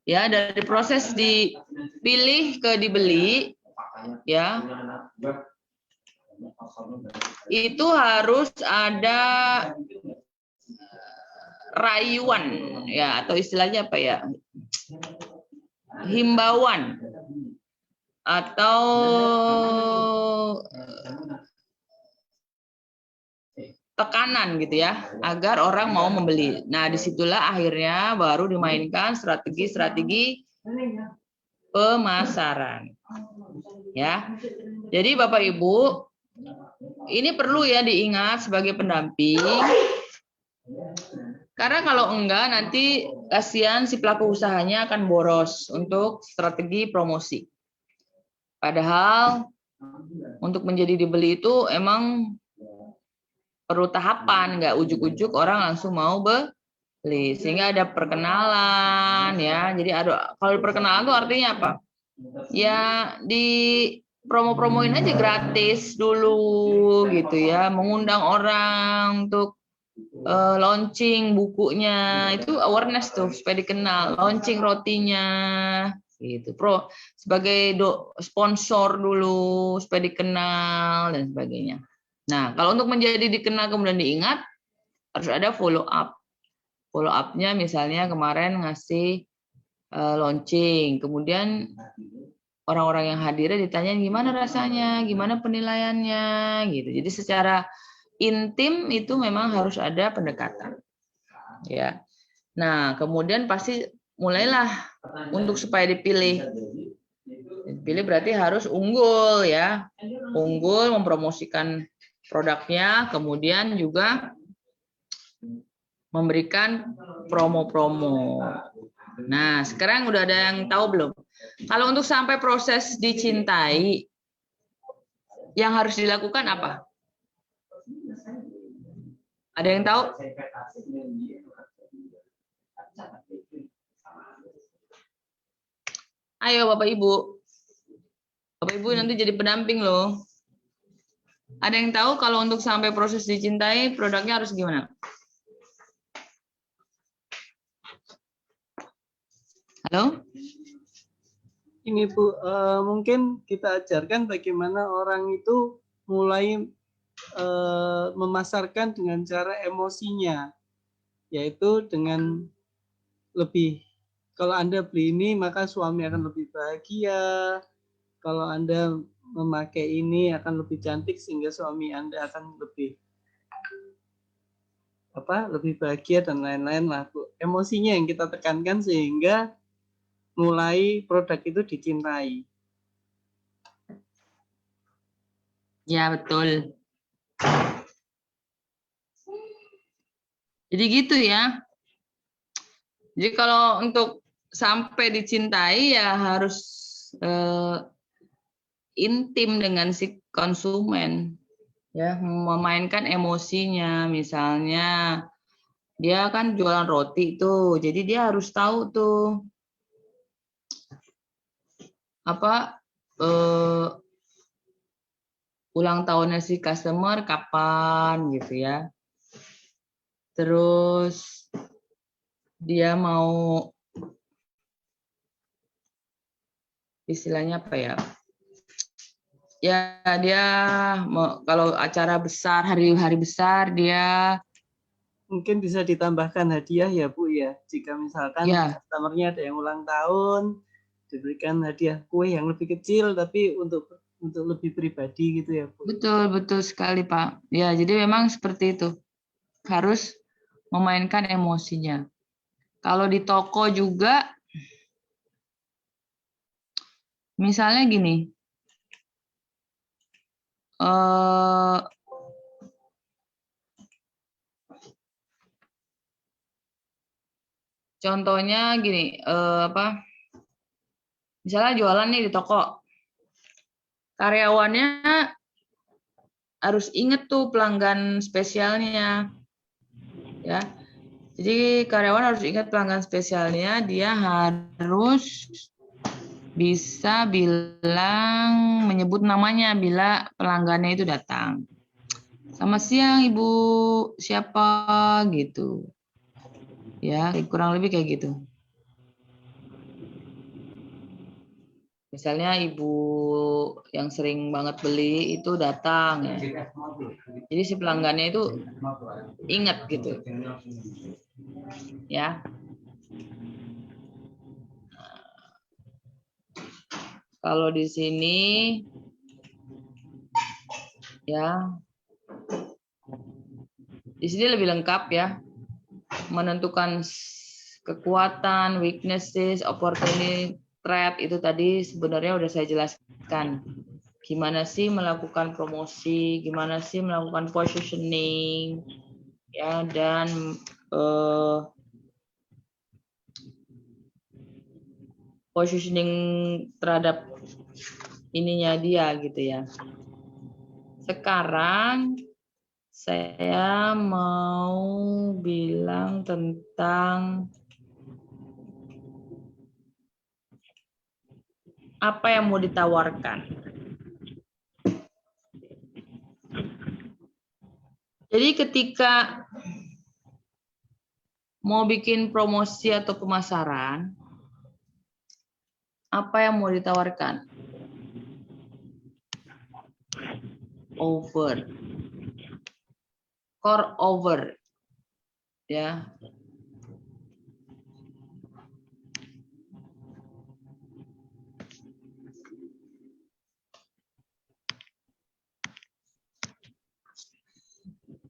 ya dari proses dipilih ke dibeli ya. Itu harus ada rayuan ya atau istilahnya apa ya? Himbauan atau tekanan gitu ya, agar orang mau membeli. Nah, disitulah akhirnya baru dimainkan strategi-strategi pemasaran. Ya, jadi Bapak Ibu, ini perlu ya diingat sebagai pendamping. Karena kalau enggak nanti kasihan si pelaku usahanya akan boros untuk strategi promosi. Padahal untuk menjadi dibeli itu emang perlu tahapan, nggak ujuk-ujuk orang langsung mau beli. Sehingga ada perkenalan ya. Jadi ada, kalau perkenalan itu artinya apa? Ya di promo-promoin aja gratis dulu gitu ya, mengundang orang untuk launching bukunya, itu awareness tuh supaya dikenal, launching rotinya gitu, sebagai sponsor dulu supaya dikenal dan sebagainya. Nah, kalau untuk menjadi dikenal kemudian diingat, harus ada follow up. Follow up-nya misalnya kemarin ngasih launching, kemudian orang-orang yang hadir ditanya gimana rasanya, gimana penilaiannya gitu. Jadi secara intim itu memang harus ada pendekatan. Ya. Nah, kemudian pasti mulailah untuk supaya dipilih. Dipilih berarti harus unggul ya. Unggul mempromosikan produknya, kemudian juga memberikan promo-promo. Nah, sekarang udah ada yang tahu belum? Kalau untuk sampai proses dicintai, yang harus dilakukan apa? Ada yang tahu? Ayo Bapak Ibu. Bapak Ibu nanti jadi pendamping loh. Ada yang tahu kalau untuk sampai proses dicintai, produknya harus gimana? Halo? Ini Bu, mungkin kita ajarkan bagaimana orang itu mulai memasarkan dengan cara emosinya, yaitu dengan lebih, kalau Anda beli ini maka suami akan lebih bahagia, kalau Anda memakai ini akan lebih cantik sehingga suami Anda akan lebih bahagia dan lain-lain lah Bu. Emosinya yang kita tekankan sehingga mulai produk itu dicintai. Ya, betul. Jadi gitu ya. Jadi kalau untuk sampai dicintai ya harus intim dengan si konsumen. Ya, memainkan emosinya. Misalnya dia kan jualan roti tuh. Jadi dia harus tahu tuh apa ulang tahunnya si customer kapan gitu ya. Terus dia mau istilahnya apa ya? Ya dia kalau acara besar, hari-hari besar dia mungkin bisa ditambahkan hadiah ya Bu ya. Jika misalkan ya, customernya ada yang ulang tahun, diberikan hadiah kue yang lebih kecil tapi untuk lebih pribadi gitu ya Bu. betul sekali Pak. Ya, jadi memang seperti itu. Harus memainkan emosinya. Kalau di toko juga misalnya gini. Contohnya gini, misalnya jualan nih di toko, karyawannya harus inget tuh pelanggan spesialnya, ya. Jadi karyawan harus ingat pelanggan spesialnya, dia harus bisa bilang, menyebut namanya bila pelanggannya itu datang. Selamat siang Ibu, siapa gitu. Ya, kurang lebih kayak gitu. Misalnya ibu yang sering banget beli itu datang ya. Jadi si pelanggannya itu ingat gitu. Ya. Kalau di sini ya Di sini lebih lengkap ya, menentukan kekuatan, weaknesses, opportunity, threat itu tadi sebenarnya udah saya jelaskan. Gimana sih melakukan promosi, gimana sih melakukan positioning, ya, dan positioning terhadap ininya dia gitu ya. Sekarang saya mau bilang tentang apa yang mau ditawarkan. Jadi ketika mau bikin promosi atau pemasaran, apa yang mau ditawarkan? Over. Core over. Ya.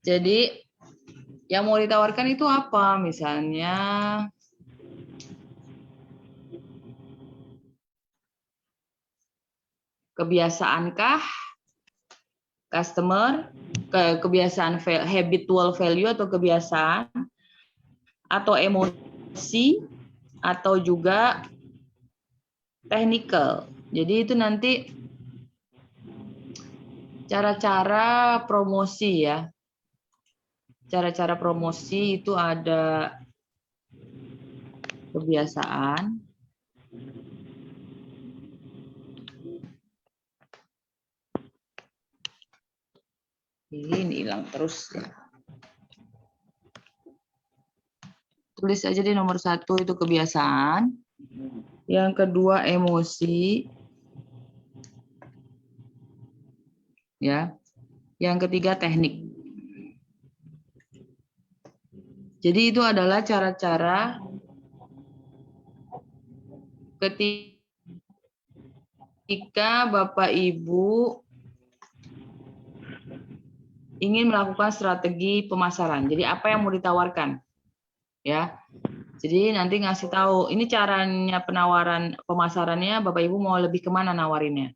Jadi yang mau ditawarkan itu apa? Misalnya kebiasaankah customer, kebiasaan habitual value atau kebiasaan, atau emosi, atau juga technical. Jadi itu nanti cara-cara promosi ya. Cara-cara promosi itu ada kebiasaan, ini hilang terus ya. Tulis aja di nomor 1 itu kebiasaan, yang kedua emosi, ya, yang ketiga teknik. Jadi itu adalah cara-cara ketika Bapak Ibu ingin melakukan strategi pemasaran. Jadi apa yang mau ditawarkan? Ya. Jadi nanti ngasih tahu ini caranya penawaran pemasarannya, Bapak Ibu mau lebih kemana nawarinnya?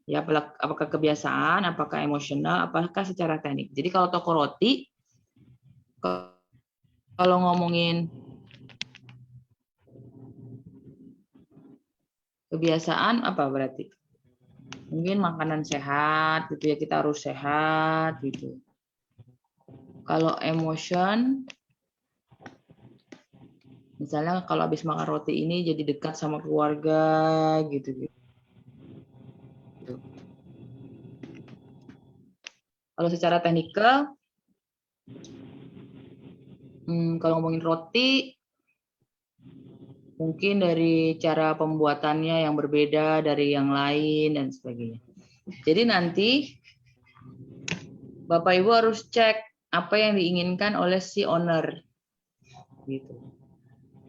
Ya, apakah kebiasaan, apakah emosional, apakah secara teknik. Jadi kalau toko roti, kalau ngomongin kebiasaan apa berarti? Mungkin makanan sehat gitu ya, kita harus sehat gitu. Kalau emotion, misalnya kalau habis makan roti ini jadi dekat sama keluarga gitu. Kalau secara teknikal, kalau ngomongin roti, mungkin dari cara pembuatannya yang berbeda dari yang lain dan sebagainya. Jadi nanti Bapak Ibu harus cek apa yang diinginkan oleh si owner, gitu.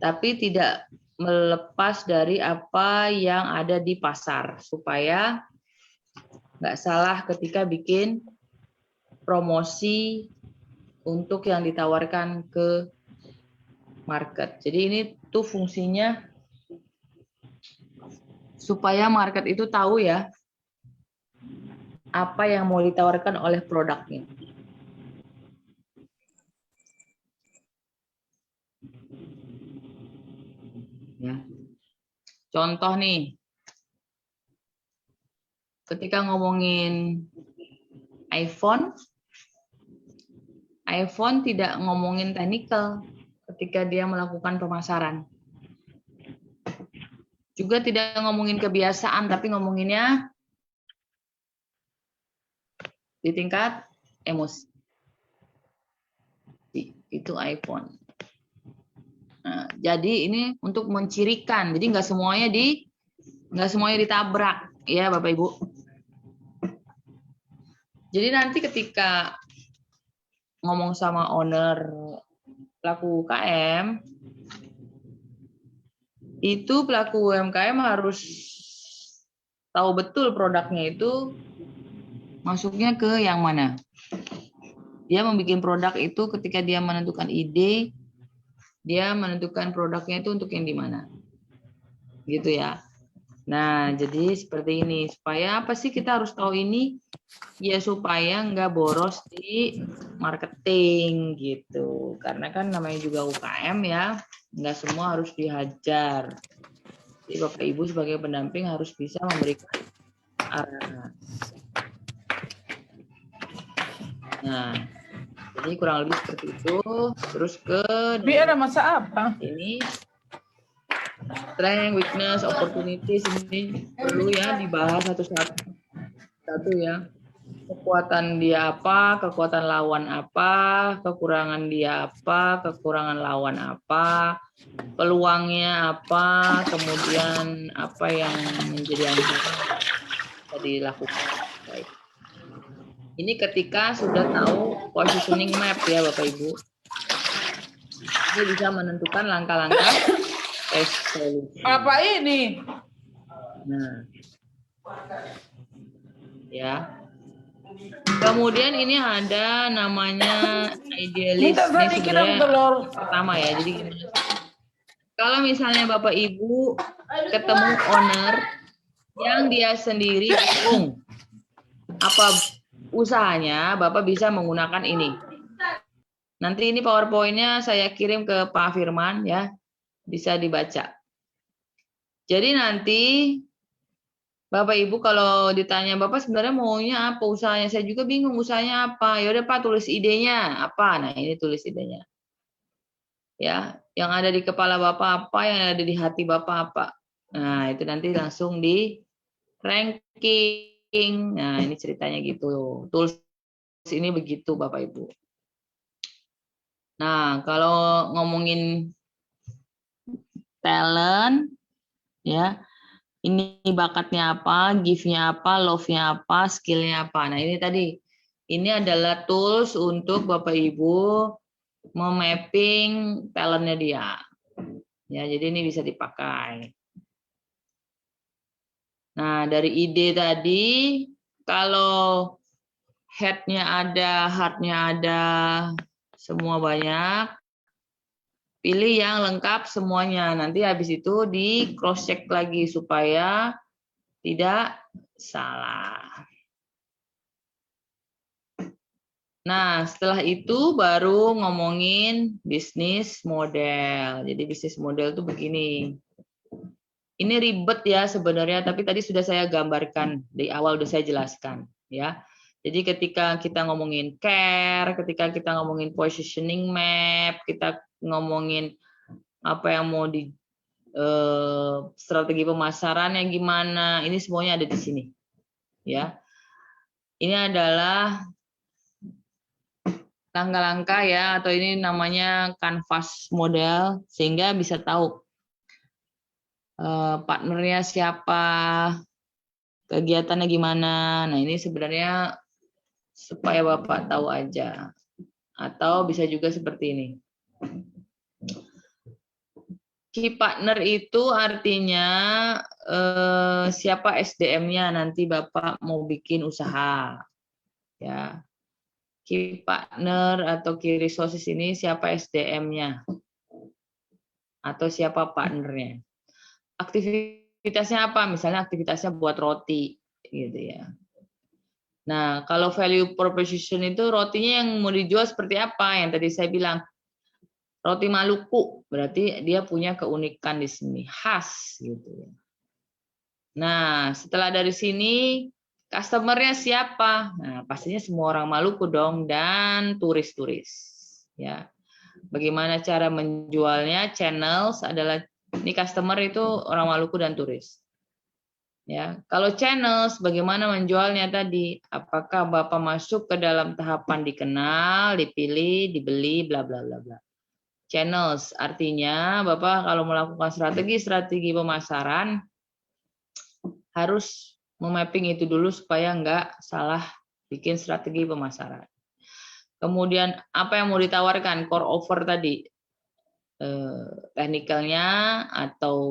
Tapi tidak melepas dari apa yang ada di pasar supaya nggak salah ketika bikin promosi untuk yang ditawarkan ke market. Jadi ini tuh fungsinya supaya market itu tahu ya apa yang mau ditawarkan oleh produknya. Ya. Contoh nih, ketika ngomongin iPhone tidak ngomongin technical ketika dia melakukan pemasaran. Juga tidak ngomongin kebiasaan, tapi ngomonginnya di tingkat emosi. Itu iPhone. Nah, jadi ini untuk mencirikan, jadi nggak semuanya ditabrak, ya Bapak Ibu. Jadi nanti ketika ngomong sama owner pelaku UKM, itu pelaku UMKM harus tahu betul produknya itu masuknya ke yang mana. Dia membuat produk itu ketika dia menentukan ide, dia menentukan produknya itu untuk yang di mana. Gitu ya. Nah, jadi seperti ini. Supaya apa sih kita harus tahu ini? Ya supaya nggak boros di marketing gitu. Karena kan namanya juga UKM ya, nggak semua harus dihajar. Jadi Bapak Ibu sebagai pendamping harus bisa memberikan arahan. Nah, jadi kurang lebih seperti itu. Terus ke Ada masa apa? ini strength, weakness, opportunities ini perlu ya dibahas satu ya. Kekuatan dia apa, kekuatan lawan apa, kekurangan dia apa, kekurangan lawan apa, peluangnya apa, kemudian apa yang menjadi ancaman bisa dilakukan. Baik. Ini ketika sudah tahu positioning map ya Bapak Ibu. Ini bisa menentukan langkah-langkah solusi. Apa ini? Nah, ya. Kemudian ini ada namanya idealis. Ini sebenarnya pertama ya. Jadi gimana? Kalau misalnya Bapak Ibu ketemu owner yang dia sendiri bingung apa usahanya, Bapak bisa menggunakan ini. Nanti ini PowerPoint-nya saya kirim ke Pak Firman ya. Bisa dibaca. Jadi nanti Bapak Ibu kalau ditanya Bapak sebenarnya maunya apa usahanya, saya juga bingung usahanya apa. Ya udah Pak tulis idenya apa. Nah, ini tulis idenya. Ya, yang ada di kepala Bapak apa, yang ada di hati Bapak apa. Nah, itu nanti langsung di ranking. Nah, ini ceritanya gitu. Tools ini begitu Bapak Ibu. Nah, kalau ngomongin talent ya, ini bakatnya apa, gift-nya apa, love-nya apa, skill-nya apa. Nah, ini tadi. Ini adalah tools untuk Bapak Ibu memapping talent-nya dia. Ya, jadi ini bisa dipakai. Nah, dari ide tadi, kalau head-nya ada, heart-nya ada, semua banyak, pilih yang lengkap semuanya. Nanti habis itu di cross check lagi supaya tidak salah. Nah, setelah itu baru ngomongin bisnis model. Jadi bisnis model itu begini. Ini ribet ya sebenarnya, tapi tadi sudah saya gambarkan di awal, sudah saya jelaskan ya. Jadi ketika kita ngomongin care, ketika kita ngomongin positioning map, kita ngomongin apa yang mau di strategi pemasarannya gimana, ini semuanya ada di sini ya. Ini adalah langkah-langkah ya, atau ini namanya canvas model, sehingga bisa tahu partnernya siapa, kegiatannya gimana. Nah, ini sebenarnya supaya Bapak tahu aja. Atau bisa juga seperti ini. Key partner itu artinya siapa SDM-nya nanti Bapak mau bikin usaha. Ya. Key partner atau key resources ini siapa SDM-nya. Atau siapa partnernya. Aktivitasnya apa? Misalnya aktivitasnya buat roti gitu ya. Nah, kalau value proposition itu rotinya yang mau dijual seperti apa? Yang tadi saya bilang roti Maluku, berarti dia punya keunikan di sini, khas gitu ya. Nah, setelah dari sini customer-nya siapa? Nah, pastinya semua orang Maluku dong dan turis-turis ya. Bagaimana cara menjualnya? Channels adalah ini customer itu orang Maluku dan turis. Ya, kalau channels bagaimana menjualnya tadi? Apakah Bapak masuk ke dalam tahapan dikenal, dipilih, dibeli, bla bla bla bla. Channels artinya Bapak kalau melakukan strategi pemasaran harus memapping itu dulu supaya nggak salah bikin strategi pemasaran. Kemudian apa yang mau ditawarkan? Core offer tadi. Teknikalnya atau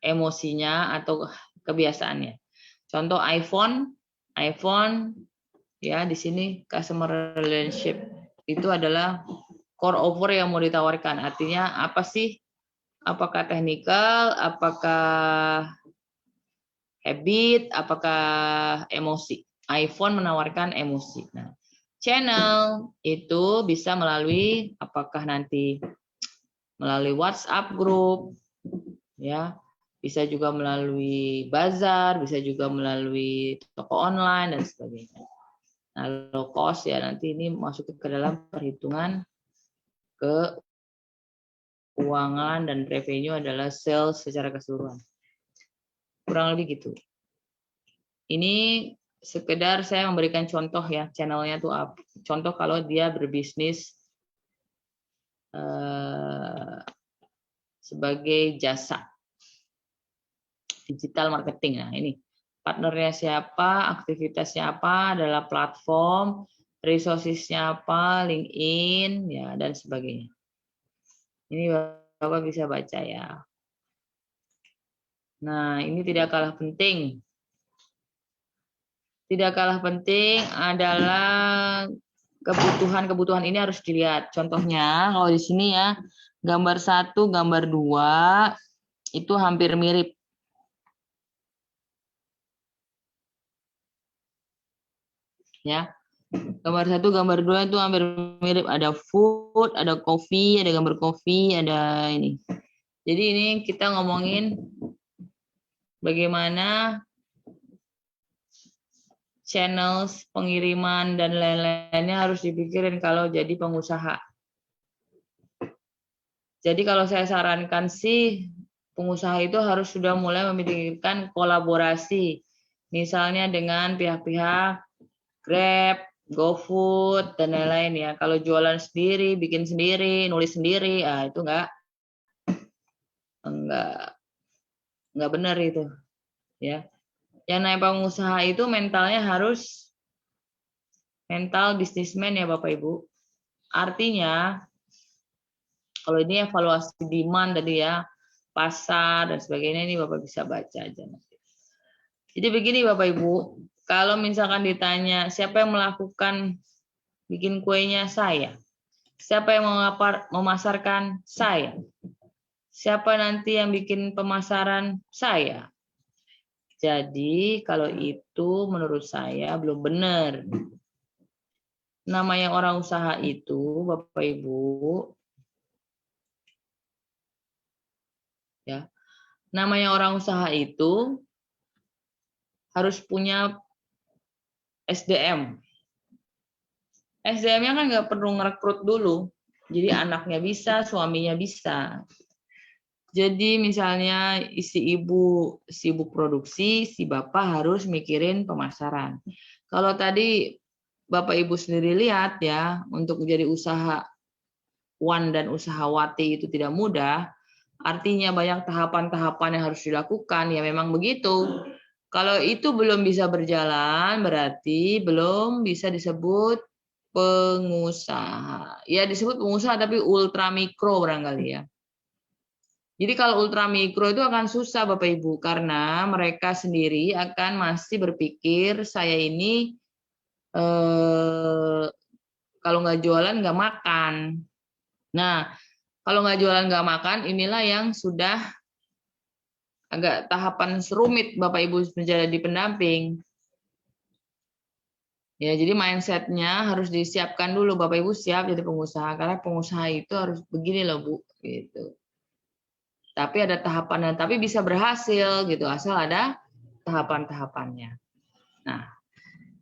emosinya atau kebiasaannya. Contoh iPhone Ya, di sini customer relationship itu adalah core offer yang mau ditawarkan. Artinya apa sih? Apakah technical, apakah habit, apakah emosi? iPhone menawarkan emosi. Nah, channel itu bisa melalui apakah nanti melalui WhatsApp group, ya, bisa juga melalui bazar, bisa juga melalui toko online dan sebagainya. Nah, low cost ya nanti ini masuk ke dalam perhitungan keuangan dan revenue adalah sales secara keseluruhan. Kurang lebih gitu. Ini sekedar saya memberikan contoh ya, channelnya tuh apa. Contoh kalau dia berbisnis sebagai jasa digital marketing. Nah, ini partnernya siapa, aktivitasnya apa, adalah platform, resources-nya apa, LinkedIn, ya, dan sebagainya. Ini Bapak bisa baca ya. Nah, ini tidak kalah penting. Tidak kalah penting adalah kebutuhan-kebutuhan ini harus dilihat. Contohnya, kalau di sini ya, gambar 1, gambar 2, itu hampir mirip. Ya, gambar 1, gambar 2 itu hampir mirip. Ada food, ada coffee, ada gambar coffee, ada ini. Jadi ini kita ngomongin bagaimana channel pengiriman dan lain-lainnya harus dipikirin kalau jadi pengusaha. Jadi kalau saya sarankan sih pengusaha itu harus sudah mulai memikirkan kolaborasi. Misalnya dengan pihak-pihak Grab, GoFood dan lain-lain ya. Kalau jualan sendiri, bikin sendiri, nulis sendiri, itu enggak benar itu, ya. Yang namanya pengusaha itu mentalnya harus mental bisnismen ya Bapak Ibu. Artinya kalau ini evaluasi demand tadi ya, pasar dan sebagainya, ini Bapak bisa baca aja nanti. Jadi begini Bapak Ibu, kalau misalkan ditanya siapa yang melakukan bikin kuenya, saya. Siapa yang memasarkan, saya. Siapa nanti yang bikin pemasaran, saya. Jadi kalau itu menurut saya belum benar. Namanya orang usaha itu Bapak Ibu, ya. Namanya orang usaha itu harus punya SDM. SDM-nya kan nggak perlu ngerekrut dulu. Jadi anaknya bisa, suaminya bisa. Jadi misalnya si ibu sibuk produksi, si bapak harus mikirin pemasaran. Kalau tadi Bapak Ibu sendiri lihat ya, untuk menjadi usahawan dan usahawati itu tidak mudah. Artinya banyak tahapan-tahapan yang harus dilakukan, ya memang begitu. Kalau itu belum bisa berjalan, berarti belum bisa disebut pengusaha. Ya disebut pengusaha tapi ultra mikro barangkali ya. Jadi kalau ultra mikro itu akan susah Bapak Ibu karena mereka sendiri akan masih berpikir saya ini kalau nggak jualan nggak makan. Nah kalau nggak jualan nggak makan inilah yang sudah agak tahapan serumit Bapak Ibu menjadi pendamping. Ya jadi mindsetnya harus disiapkan dulu Bapak Ibu siap jadi pengusaha karena pengusaha itu harus begini loh Bu gitu. Tapi ada tahapannya, tapi bisa berhasil gitu asal ada tahapan-tahapannya. Nah,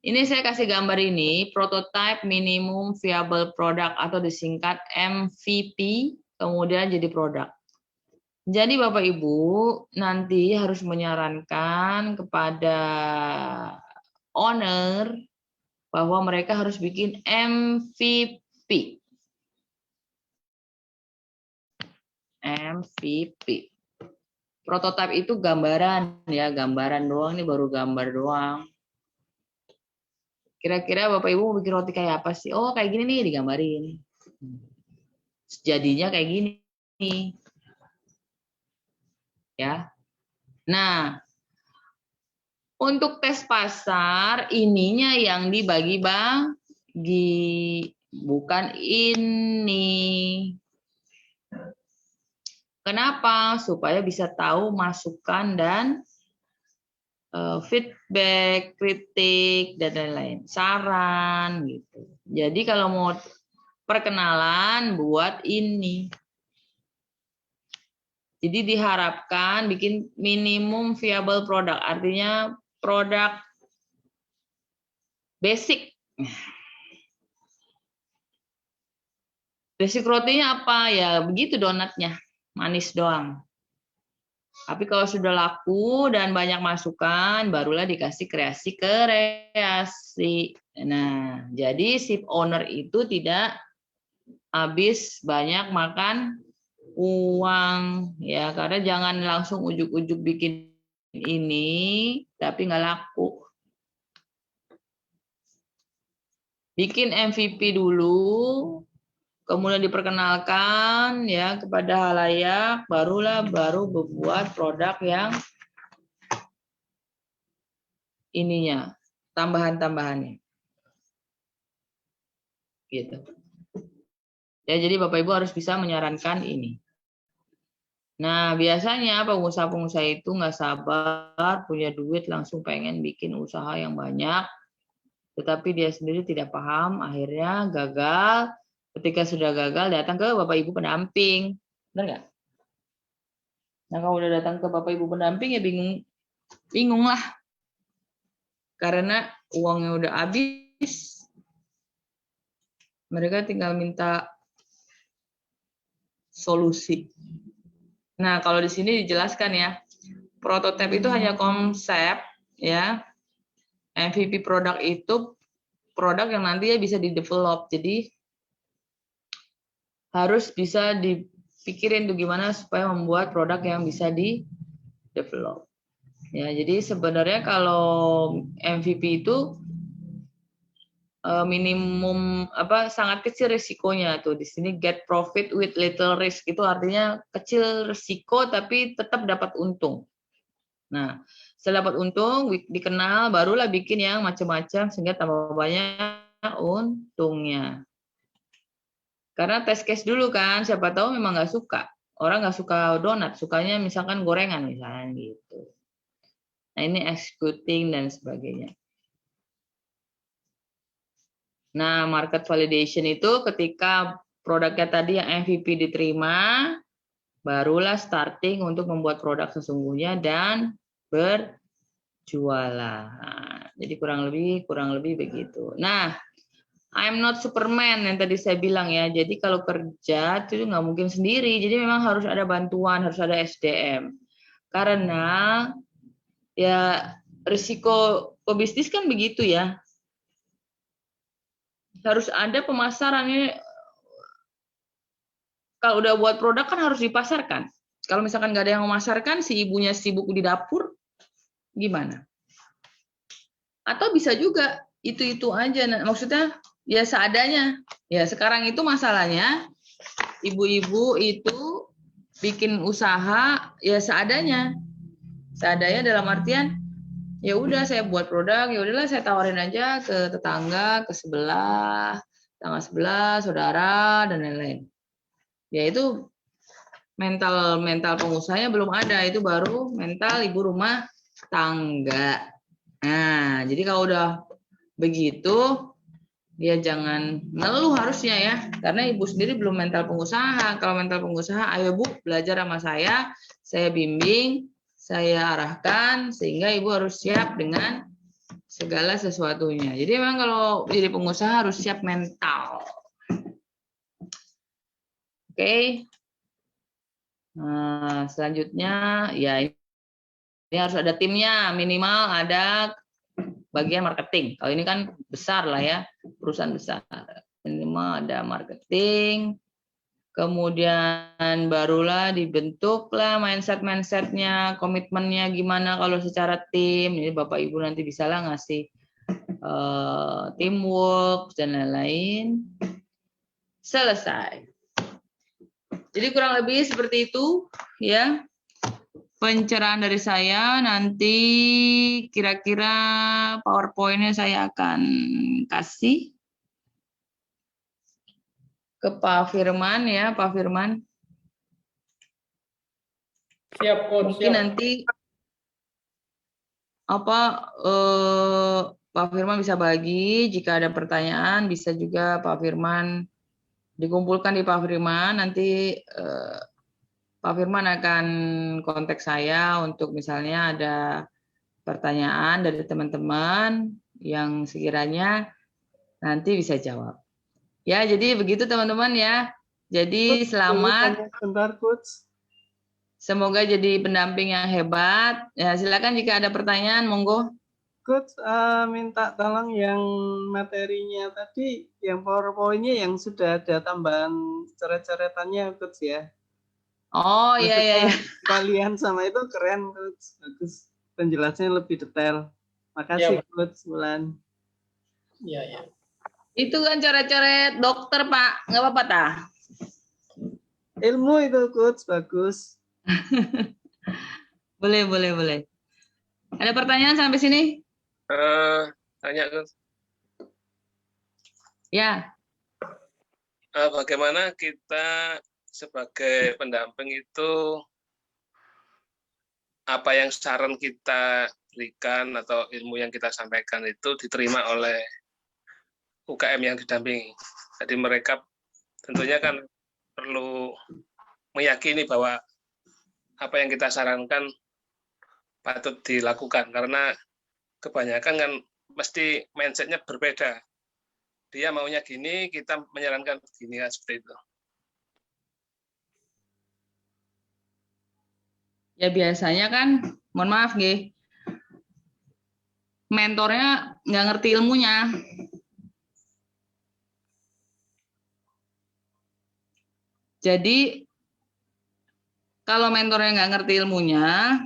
ini saya kasih gambar ini prototype minimum viable product atau disingkat MVP, kemudian jadi produk. Jadi Bapak Ibu nanti harus menyarankan kepada owner bahwa mereka harus bikin MVP. MVP. Prototipe itu gambaran ya, gambaran doang, ini baru gambar doang. Kira-kira Bapak Ibu mau bikin roti kayak apa sih? Oh, kayak gini nih digambarin. Jadinya kayak gini. Ya. Nah, Untuk tes pasar, ininya yang dibagi-bagi, bukan ini. Kenapa? Supaya bisa tahu masukan dan feedback, kritik, dan lain-lain. Saran, gitu. Jadi kalau mau perkenalan, buat ini. Jadi diharapkan bikin minimum viable product, artinya produk basic. Basic rotinya apa? Ya begitu donatnya, manis doang. Tapi kalau sudah laku dan banyak masukan, barulah dikasih kreasi. Nah, jadi ship owner itu tidak habis banyak makan uang, ya, karena jangan langsung ujuk-ujuk bikin ini tapi nggak laku. Bikin MVP dulu, kemudian diperkenalkan ya kepada halayak, baru membuat produk yang ininya, tambahan-tambahannya. Gitu. Ya, jadi Bapak Ibu harus bisa menyarankan ini. Nah, biasanya pengusaha-pengusaha itu nggak sabar, punya duit, langsung pengen bikin usaha yang banyak, tetapi dia sendiri tidak paham, akhirnya gagal. Ketika sudah gagal, datang ke Bapak Ibu pendamping. Benar nggak? Nah, kalau udah datang ke Bapak Ibu pendamping, ya bingung lah. Karena uangnya udah habis, mereka tinggal minta solusi. Nah, kalau di sini dijelaskan ya, prototipe itu hanya konsep, ya. MVP produk itu produk yang nantinya bisa di-develop. Jadi harus bisa dipikirin tuh gimana supaya membuat produk yang bisa di-develop. Ya, jadi sebenarnya kalau MVP itu minimum sangat kecil risikonya tuh. Di sini get profit with little risk, itu artinya kecil risiko tapi tetap dapat untung. Nah, setelah dapat untung dikenal, barulah bikin yang macam-macam sehingga tambah banyak untungnya. Karena test case dulu kan, siapa tahu memang nggak suka. Orang nggak suka donat, sukanya misalkan gorengan misalnya gitu. Nah, ini executing dan sebagainya. Nah, market validation itu ketika produknya tadi yang MVP diterima, barulah starting untuk membuat produk sesungguhnya dan berjualan. Jadi kurang lebih begitu. Nah, I'm not Superman yang tadi saya bilang ya. Jadi kalau kerja itu nggak mungkin sendiri. Jadi memang harus ada bantuan, harus ada SDM. Karena ya risiko pebisnis kan begitu ya. Harus ada pemasarannya. Kalau udah buat produk kan harus dipasarkan. Kalau misalkan nggak ada yang memasarkan, si ibunya sibuk di dapur, gimana? Atau bisa juga itu aja. Nah, maksudnya ya seadanya. Ya sekarang itu masalahnya ibu-ibu itu bikin usaha ya seadanya. Seadanya dalam artian ya udah saya buat produk, ya udahlah saya tawarin aja ke tetangga, ke sebelah, tetangga sebelah, saudara dan lain-lain. Ya itu mental pengusahanya belum ada, itu baru mental ibu rumah tangga. Nah, jadi kalau udah begitu dia jangan ngeluh harusnya ya, karena ibu sendiri belum mental pengusaha. Kalau mental pengusaha, ayo Bu belajar sama saya bimbing, saya arahkan, sehingga ibu harus siap dengan segala sesuatunya. Jadi memang kalau jadi pengusaha harus siap mental. Oke. Nah, selanjutnya ya ini harus ada timnya, minimal ada bagian marketing. Kalau ini kan besar lah ya, perusahaan besar. Minimal ada marketing, kemudian barulah dibentuklah mindset-mindsetnya, komitmennya gimana kalau secara tim. Ini Bapak Ibu nanti bisa lah ngasih teamwork dan lain-lain. Selesai. Jadi kurang lebih seperti itu ya. pencerahan dari saya. Nanti kira-kira PowerPoint-nya saya akan kasih ke Pak Firman ya, Pak Firman. Siap, Coach. Mungkin nanti Pak Firman bisa bagi, jika ada pertanyaan bisa juga Pak Firman dikumpulkan di Pak Firman, nanti Pak Firman akan kontak saya untuk misalnya ada pertanyaan dari teman-teman yang sekiranya nanti bisa jawab. Ya, jadi begitu teman-teman ya. Jadi selamat. Sebentar, Coach. Semoga jadi pendamping yang hebat. Ya, silakan jika ada pertanyaan, monggo. Coach, minta tolong yang materinya tadi, yang PowerPoint-nya yang sudah ada tambahan coret-coretannya, Coach ya. Oh iya. Kalian sama itu keren, Coach. Bagus. Penjelasannya lebih detail. Makasih, Coach Bulan. Iya. Itu kan coret-coret dokter, Pak. Nggak apa-apa, tah? Ilmu itu, Coach. Bagus. Boleh. Ada pertanyaan sampai sini? Tanya, Coach. Ya. Bagaimana kita sebagai pendamping itu, apa yang saran kita berikan atau ilmu yang kita sampaikan itu diterima oleh UKM yang didampingi. Jadi mereka tentunya kan perlu meyakini bahwa apa yang kita sarankan patut dilakukan, karena kebanyakan kan mesti mindset-nya berbeda. Dia maunya gini, kita menyarankan begini, kan seperti itu. Ya biasanya kan, mohon maaf nggih, mentornya nggak ngerti ilmunya. Jadi kalau mentornya nggak ngerti ilmunya,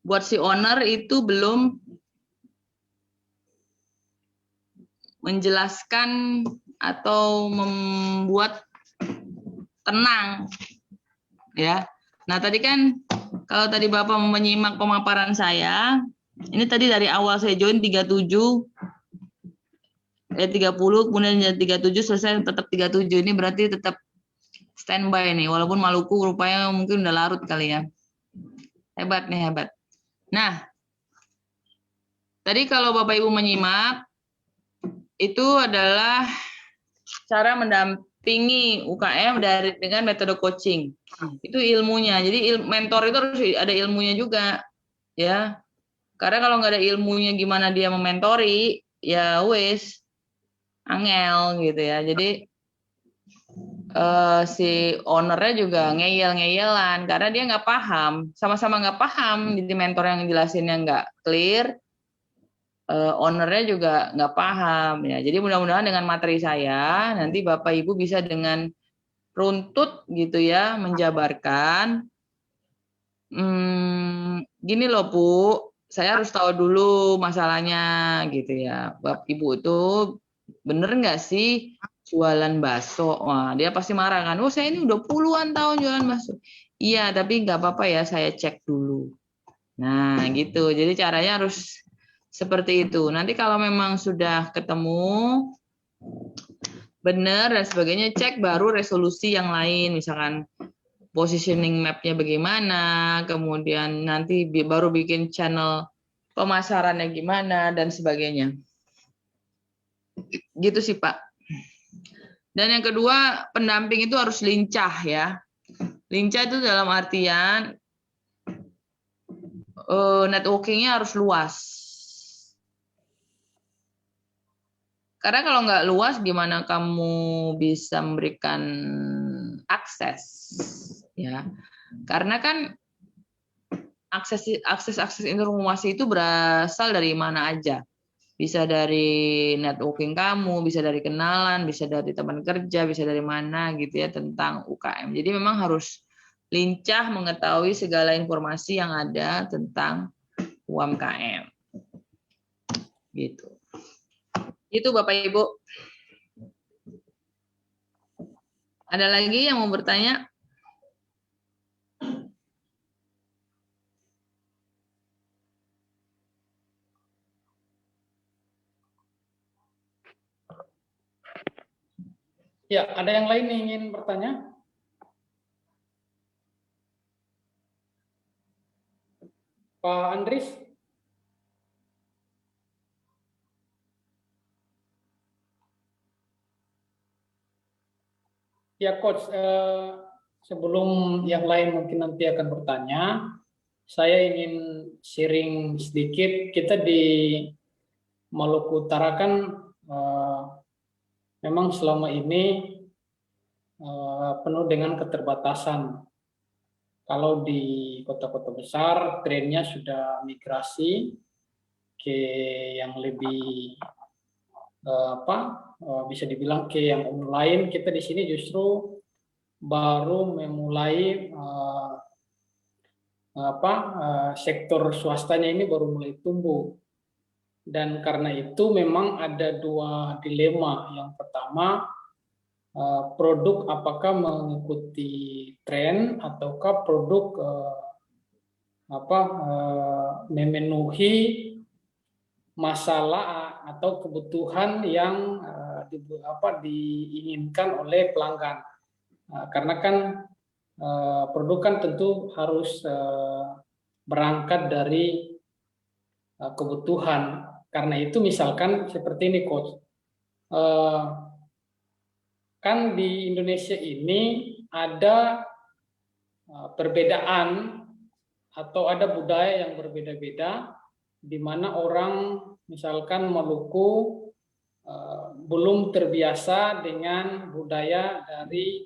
buat si owner itu belum menjelaskan atau membuat tenang, ya. Nah tadi kan kalau tadi Bapak menyimak pemaparan saya, ini tadi dari awal saya join 37. 30, kemudian 37 selesai tetap 37. Ini berarti tetap standby nih, walaupun Maluku rupanya mungkin udah larut kali ya. Hebat nih, hebat. Nah, tadi kalau Bapak Ibu menyimak, itu adalah cara mendampingi UKM dengan metode coaching. Itu ilmunya. Jadi mentor itu harus ada ilmunya juga, ya. Karena kalau nggak ada ilmunya gimana dia mementori, ya wes angel gitu ya. Jadi si ownernya juga ngeyel-ngeyelan karena dia nggak paham, sama-sama nggak paham. Jadi mentor yang jelasinnya nggak clear, ownernya juga nggak paham ya. Jadi mudah-mudahan dengan materi saya nanti Bapak Ibu bisa dengan runtut gitu ya menjabarkan. Gini loh Bu, saya harus tahu dulu masalahnya gitu ya. Bapak Ibu itu bener nggak sih jualan bakso? Wah, dia pasti marah kan. Oh, saya ini udah puluhan tahun jualan bakso. Iya, tapi nggak apa-apa ya, saya cek dulu. Nah, gitu. Jadi caranya harus seperti itu. Nanti kalau memang sudah ketemu benar dan sebagainya, cek baru resolusi yang lain. Misalkan positioning map-nya bagaimana, kemudian nanti baru bikin channel pemasarannya gimana, dan sebagainya. Gitu sih Pak. Dan yang kedua, pendamping itu harus lincah ya. Lincah itu dalam artian networking-nya harus luas. Karena kalau nggak luas, gimana kamu bisa memberikan akses, ya? Karena kan akses informasi itu berasal dari mana aja. Bisa dari networking kamu, bisa dari kenalan, bisa dari teman kerja, bisa dari mana gitu ya tentang UKM. Jadi memang harus lincah mengetahui segala informasi yang ada tentang UMKM. Gitu. Itu Bapak Ibu. Ada lagi yang mau bertanya? Ya, ada yang lain yang ingin bertanya? Pak Andris? Ya, Coach, sebelum yang lain mungkin nanti akan bertanya, saya ingin sharing sedikit. Kita di Maluku Utara kan memang selama ini penuh dengan keterbatasan. Kalau di kota-kota besar, trennya sudah migrasi ke yang lebih bisa dibilang ke yang online. Kita di sini justru baru memulai sektor swastanya ini baru mulai tumbuh. Dan karena itu memang ada dua dilema. Yang pertama, produk apakah mengikuti tren ataukah produk memenuhi masalah atau kebutuhan yang diinginkan oleh pelanggan. Karena kan produk kan tentu harus berangkat dari kebutuhan. Karena itu misalkan seperti ini, Coach. Kan di Indonesia ini ada perbedaan atau ada budaya yang berbeda-beda, di mana orang misalkan Maluku belum terbiasa dengan budaya dari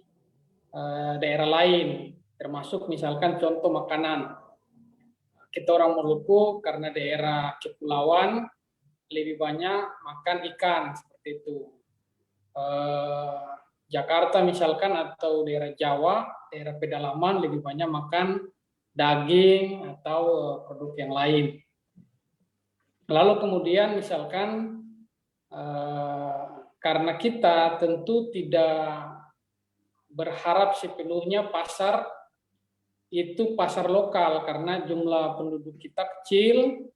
daerah lain, termasuk misalkan contoh makanan. Kita orang Maluku karena daerah kepulauan lebih banyak makan ikan seperti itu. Jakarta misalkan atau daerah Jawa, daerah pedalaman lebih banyak makan daging atau produk yang lain. Lalu kemudian misalkan karena kita tentu tidak berharap sepenuhnya pasar itu pasar lokal, karena jumlah penduduk kita kecil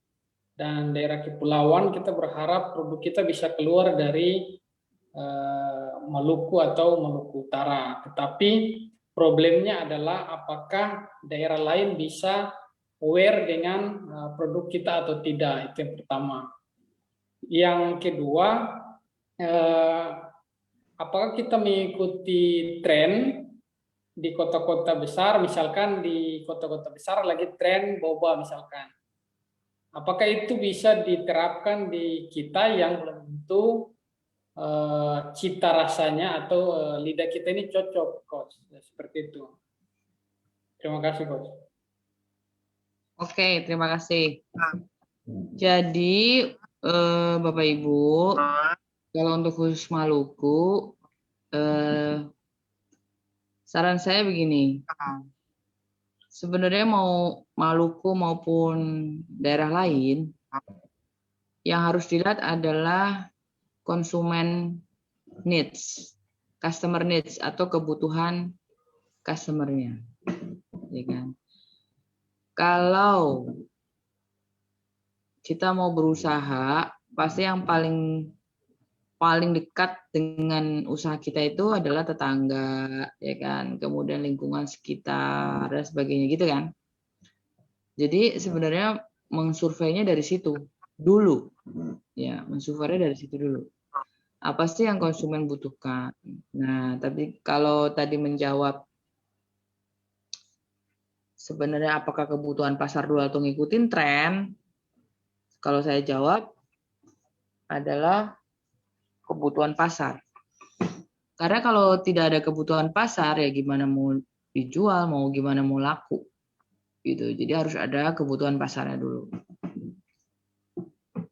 dan daerah kepulauan, kita berharap produk kita bisa keluar dari Maluku atau Maluku Utara. Tetapi problemnya adalah apakah daerah lain bisa aware dengan produk kita atau tidak, itu yang pertama. Yang kedua, apakah kita mengikuti tren di kota-kota besar, misalkan di kota-kota besar lagi tren boba misalkan. Apakah itu bisa diterapkan di kita yang belum tentu cita rasanya atau lidah kita ini cocok, Coach, seperti itu. Terima kasih, Coach. Oke, terima kasih. Jadi Bapak Ibu, kalau untuk khusus Maluku, saran saya begini. Sebenarnya mau Maluku maupun daerah lain, yang harus dilihat adalah konsumen needs, customer needs atau kebutuhan customer-nya. Ya kan? Kalau kita mau berusaha, pasti yang paling dekat dengan usaha kita itu adalah tetangga, ya kan, kemudian lingkungan sekitar dan sebagainya gitu kan. Jadi sebenarnya mengsurveinya dari situ dulu, ya, mensurveinya dari situ dulu. Apa sih yang konsumen butuhkan? Nah, tapi kalau tadi menjawab sebenarnya apakah kebutuhan pasar dulu atau ngikutin tren? Kalau saya jawab adalah kebutuhan pasar. Karena kalau tidak ada kebutuhan pasar, ya gimana mau dijual, mau gimana mau laku. Gitu. Jadi harus ada kebutuhan pasarnya dulu.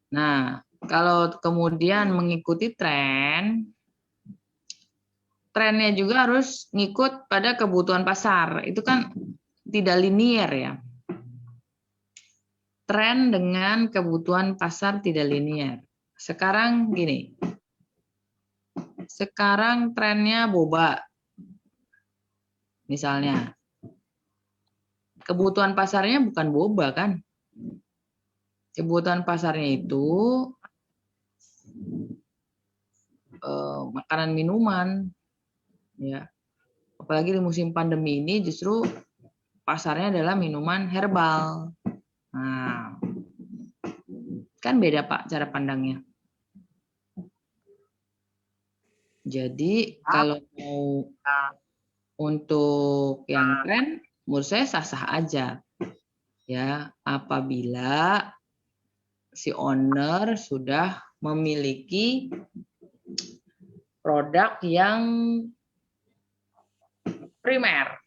Nah, kalau kemudian mengikuti tren, trennya juga harus ngikut pada kebutuhan pasar. Itu kan tidak linier ya. Tren dengan kebutuhan pasar tidak linier. Sekarang gini. Sekarang trennya boba. Misalnya. Kebutuhan pasarnya bukan boba kan? Kebutuhan pasarnya itu makanan minuman, Ya. Apalagi di musim pandemi ini justru pasarnya adalah minuman herbal. Nah, kan beda Pak cara pandangnya. Jadi kalau mau untuk yang tren, menurut saya sah-sah aja. Ya, apabila si owner sudah memiliki produk yang primer.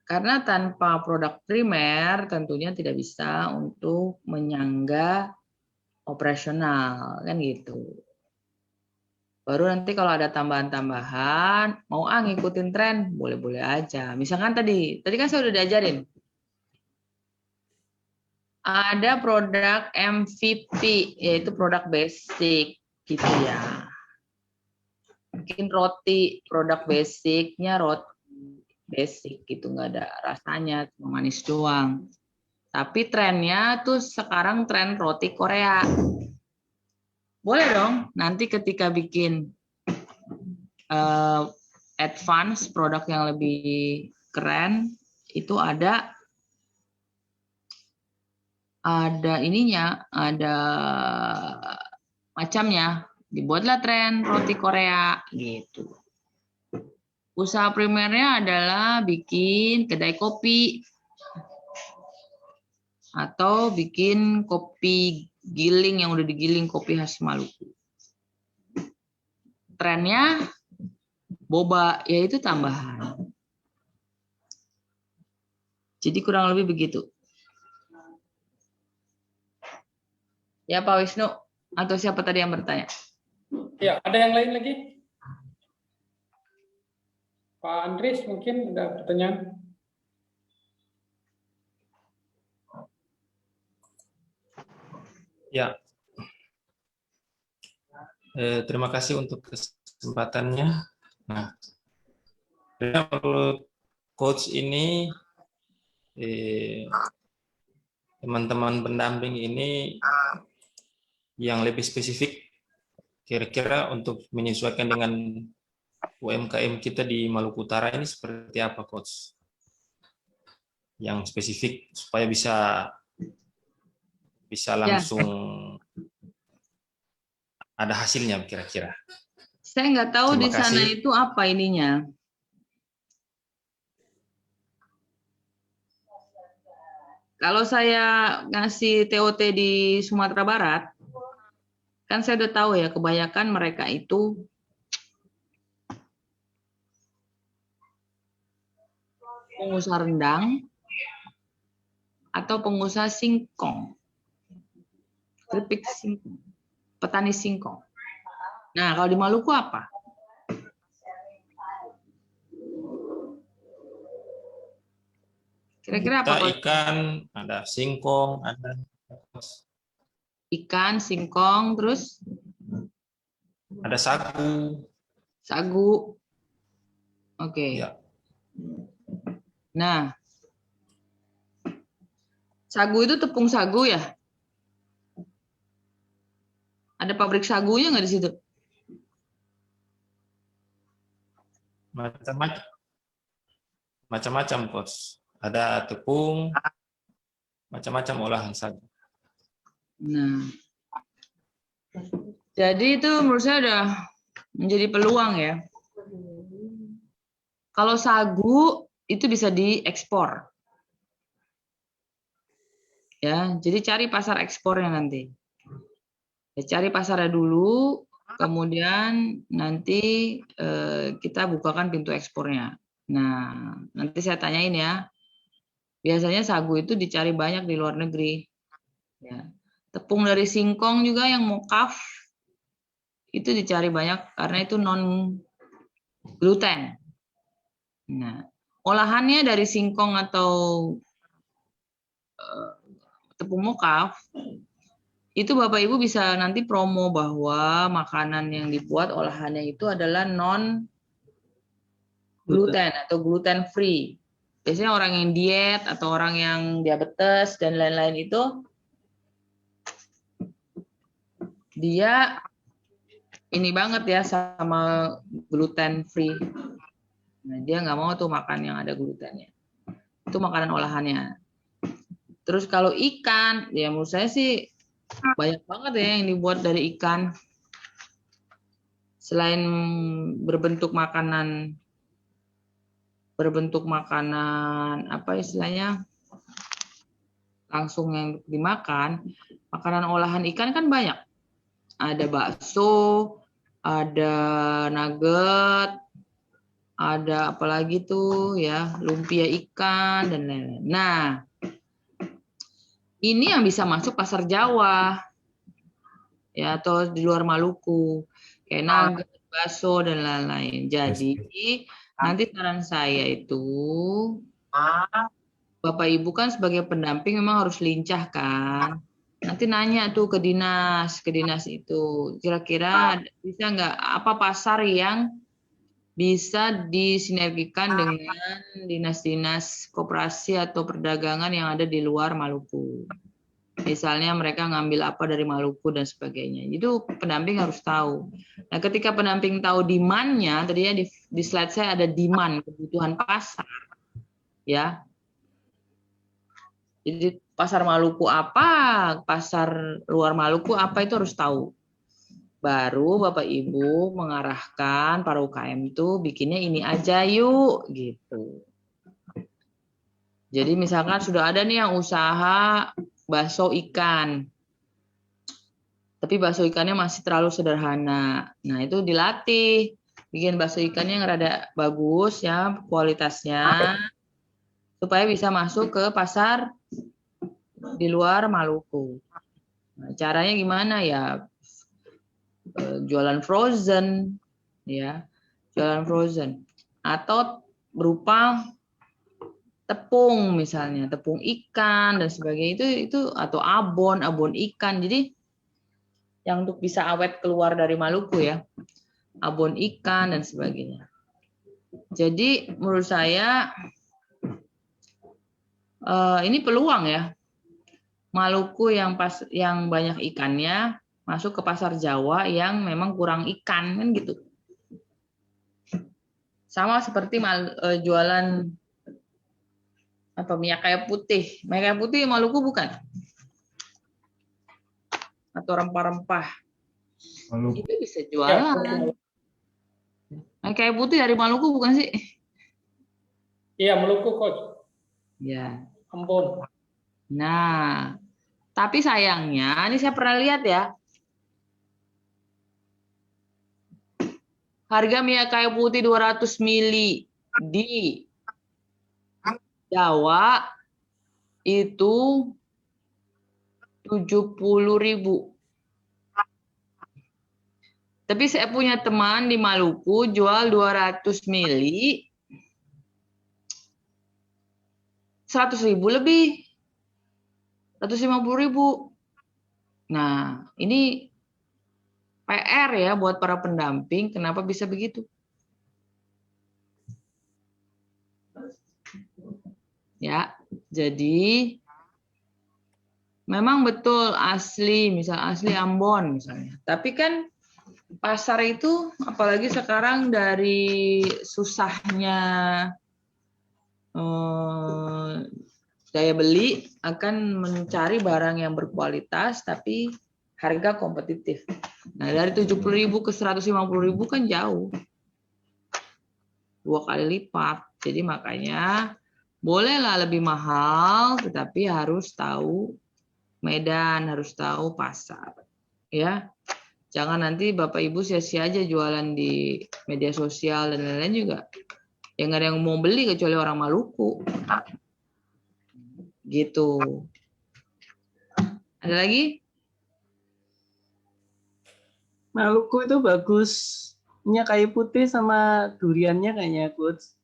Karena tanpa produk primer tentunya tidak bisa untuk menyangga operasional, kan gitu. Baru nanti kalau ada tambahan-tambahan, mau ngikutin tren, boleh-boleh aja. Misalkan tadi kan saya udah diajarin. Ada produk MVP, yaitu produk basic, gitu ya. Mungkin roti, produk basicnya roti basic gitu, nggak ada rasanya, cuma manis doang. Tapi trennya tuh sekarang tren roti Korea. Boleh dong, nanti ketika bikin advance produk yang lebih keren, itu ada ininya, ada macamnya. Dibuatlah tren roti Korea gitu. Usaha primernya adalah bikin kedai kopi atau bikin kopi giling yang udah digiling, kopi khas Maluku. Trennya boba, yaitu tambahan. Jadi kurang lebih begitu. Ya Pak Wisnu, atau siapa tadi yang bertanya? Ya, ada yang lain lagi? Pak Andris mungkin ada pertanyaan? Ya. Terima kasih untuk kesempatannya. Nah, menurut coach ini, teman-teman pendamping ini yang lebih spesifik, kira-kira untuk menyesuaikan dengan UMKM kita di Maluku Utara ini seperti apa, coach? Yang spesifik supaya bisa langsung ada hasilnya kira-kira. Saya nggak tahu Terima di sana kasih. itu apa ininya. Kalau saya ngasih TOT di Sumatera Barat, kan saya udah tahu ya, kebanyakan mereka itu pengusaha rendang atau pengusaha singkong, keripik singkong, petani singkong. Nah, kalau di Maluku apa? Kira-kira apa? Ikan, ada singkong, ada ikan, singkong, terus ada sagu. Sagu. Oke. Ya. Nah, sagu itu tepung sagu ya? Ada pabrik sagunya nggak di situ? Macam-macam, Coach. Ada tepung, macam-macam olahan sagu. Nah, jadi itu menurut saya udah menjadi peluang ya. Kalau sagu itu bisa diekspor. Ya, jadi cari pasar ekspornya nanti. Ya, cari pasarnya dulu, kemudian nanti kita bukakan pintu ekspornya. Nah, nanti saya tanyain ya. Biasanya sagu itu dicari banyak di luar negeri. Ya. Tepung dari singkong juga yang mokaf itu dicari banyak karena itu non gluten. Nah, olahannya dari singkong atau tepung mokaf itu Bapak Ibu bisa nanti promo bahwa makanan yang dibuat olahannya itu adalah non gluten atau gluten free. Biasanya orang yang diet atau orang yang diabetes dan lain-lain itu dia ini banget ya sama gluten free. Nah, dia nggak mau tuh makan yang ada glutennya. Itu makanan olahannya. Terus kalau ikan, ya menurut saya sih banyak banget ya yang dibuat dari ikan. Selain berbentuk makanan apa istilahnya langsung yang dimakan, makanan olahan ikan kan banyak. Ada bakso, ada nugget, ada apalagi tuh ya lumpia ikan dan lain-lain. Nah, ini yang bisa masuk pasar Jawa ya atau di luar Maluku kayak nugget, bakso dan lain-lain. Jadi nanti saran saya itu Bapak Ibu kan sebagai pendamping memang harus lincah kan. Nanti nanya tuh ke dinas itu kira-kira bisa nggak apa pasar yang bisa disinergikan dengan dinas-dinas koperasi atau perdagangan yang ada di luar Maluku. Misalnya mereka ngambil apa dari Maluku dan sebagainya. Itu pendamping harus tahu. Nah, ketika pendamping tahu demand-nya, tadinya di slide saya ada demand, kebutuhan pasar. Ya. Jadi pasar Maluku apa, pasar luar Maluku apa itu harus tahu. Baru Bapak Ibu mengarahkan para UKM itu bikinnya ini aja yuk gitu. Jadi misalkan sudah ada nih yang usaha bakso ikan. Tapi bakso ikannya masih terlalu sederhana. Nah, itu dilatih bikin bakso ikannya yang rada bagus ya kualitasnya supaya bisa masuk ke pasar di luar Maluku. Nah, caranya gimana ya? Jualan frozen ya, jualan frozen atau berupa tepung misalnya, tepung ikan dan sebagainya itu atau abon ikan. Jadi yang untuk bisa awet keluar dari Maluku ya, abon ikan dan sebagainya. Jadi menurut saya ini peluang ya, Maluku yang banyak ikannya masuk ke pasar Jawa yang memang kurang ikan kan gitu. Sama seperti jualan apa minyak kayu putih. Minyak kayu putih Maluku bukan? Atau rempah-rempah. Itu bisa jualan. Minyak kayu putih dari Maluku bukan sih? Iya, Maluku, Coach. Ya. Ambon. Nah, tapi sayangnya ini saya pernah lihat ya. Harga minyak kayu putih 200 mili di Jawa itu 70.000. Tapi saya punya teman di Maluku jual 200 mili 100.000 lebih. 150.000. Nah, ini PR ya buat para pendamping, kenapa bisa begitu? Ya, jadi memang betul asli, misal asli Ambon misalnya. Tapi kan pasar itu apalagi sekarang dari susahnya daya beli akan mencari barang yang berkualitas tapi harga kompetitif. Nah, dari 70.000 ke 150.000 kan jauh. 2 kali lipat. Jadi makanya bolehlah lebih mahal, tetapi harus tahu medan, harus tahu pasar. Ya. Jangan nanti Bapak Ibu sia-sia aja jualan di media sosial dan lain-lain juga. Yang nggak ada yang mau beli kecuali orang Maluku. Gitu. Ada lagi? Maluku itu bagus. Minyak kayu putih sama duriannya kayaknya, Coach.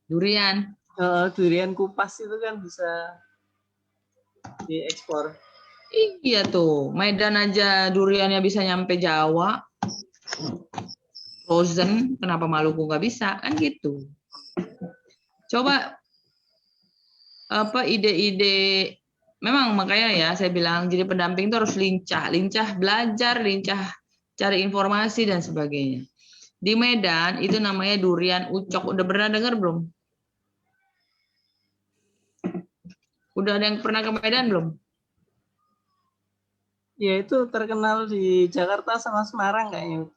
Durian. Durian kupas itu kan bisa diekspor. Iya tuh, Medan aja duriannya bisa nyampe Jawa. Frozen, kenapa Maluku nggak bisa? Kan gitu. Coba apa ide-ide, memang makanya ya saya bilang jadi pendamping itu harus lincah belajar, lincah cari informasi dan sebagainya. Di Medan itu namanya durian ucok. Udah pernah dengar belum? Udah ada yang pernah ke Medan belum? Ya itu terkenal di Jakarta sama Semarang kayaknya.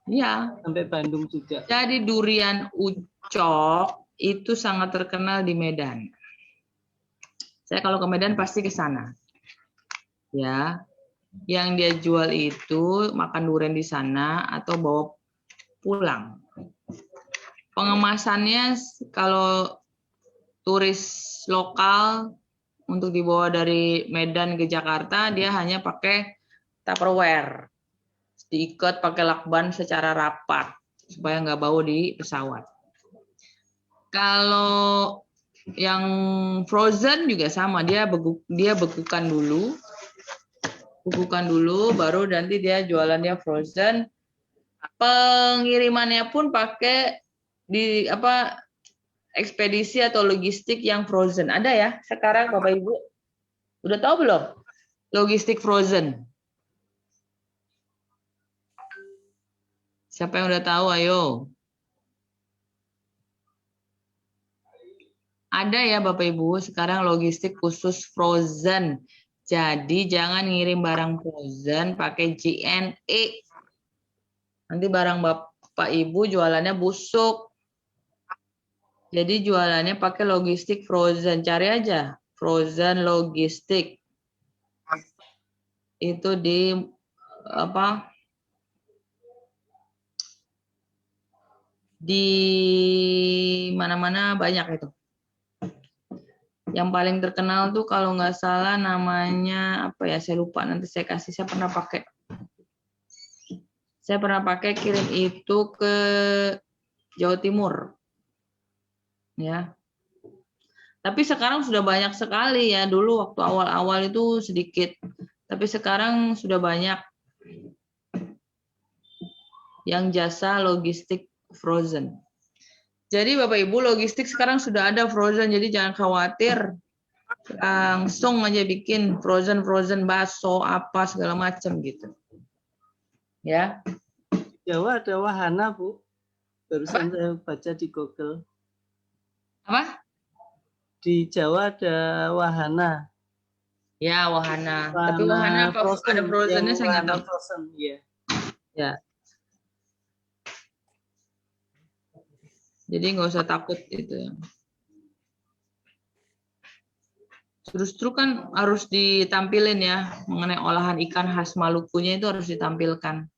Iya. Sampai Bandung juga. Jadi durian ucok itu sangat terkenal di Medan. Saya kalau ke Medan pasti ke sana. Ya. Yang dia jual itu makan durian di sana atau bawa pulang. Pengemasannya kalau turis lokal untuk dibawa dari Medan ke Jakarta, dia hanya pakai Tupperware. Diikat pakai lakban secara rapat supaya nggak bau di pesawat. Kalau yang frozen juga sama, dia bekukan dulu, baru nanti dia jualannya frozen. Pengirimannya pun pakai ekspedisi atau logistik yang frozen. Ada ya sekarang Bapak Ibu? Udah tahu belum? Logistik frozen. Siapa yang udah tahu? Ayo. Ada ya Bapak Ibu, sekarang logistik khusus frozen. Jadi jangan ngirim barang frozen pakai JNE. Nanti barang Bapak Ibu jualannya busuk. Jadi jualannya pakai logistik frozen. Cari aja frozen logistik. Itu di di mana-mana banyak itu. Yang paling terkenal tuh kalau nggak salah namanya apa ya, saya lupa, nanti saya kasih. Saya pernah pakai kirim itu ke Jawa Timur. Ya. Tapi sekarang sudah banyak sekali ya. Dulu waktu awal-awal itu sedikit. Tapi sekarang sudah banyak yang jasa logistik frozen. Jadi Bapak Ibu, logistik sekarang sudah ada frozen, jadi jangan khawatir. Langsung aja bikin frozen bakso apa segala macam gitu. Ya. Jawa ada wahana, Bu. Barusan saya baca di Google. Apa? Di Jawa ada wahana. Ya, wahana. Tapi wahana apa? Frozen, ada frozennya saya nggak tahu. Frozen, ya. Ya. Jadi nggak usah takut itu. Justru kan harus ditampilin ya, mengenai olahan ikan khas Malukunya itu harus ditampilkan.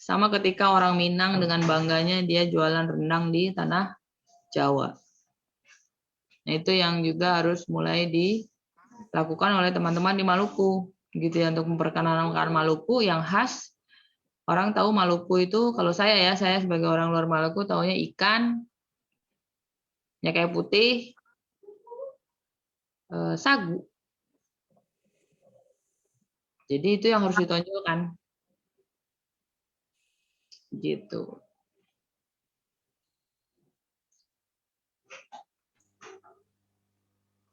Sama ketika orang Minang dengan bangganya dia jualan rendang di tanah Jawa. Nah itu yang juga harus mulai dilakukan oleh teman-teman di Maluku, gitu ya, untuk memperkenalkan Maluku yang khas. Orang tahu Maluku itu, kalau saya sebagai orang luar Maluku taunya ikan, ya kayak putih, sagu. Jadi itu yang harus ditonjolkan. Gitu.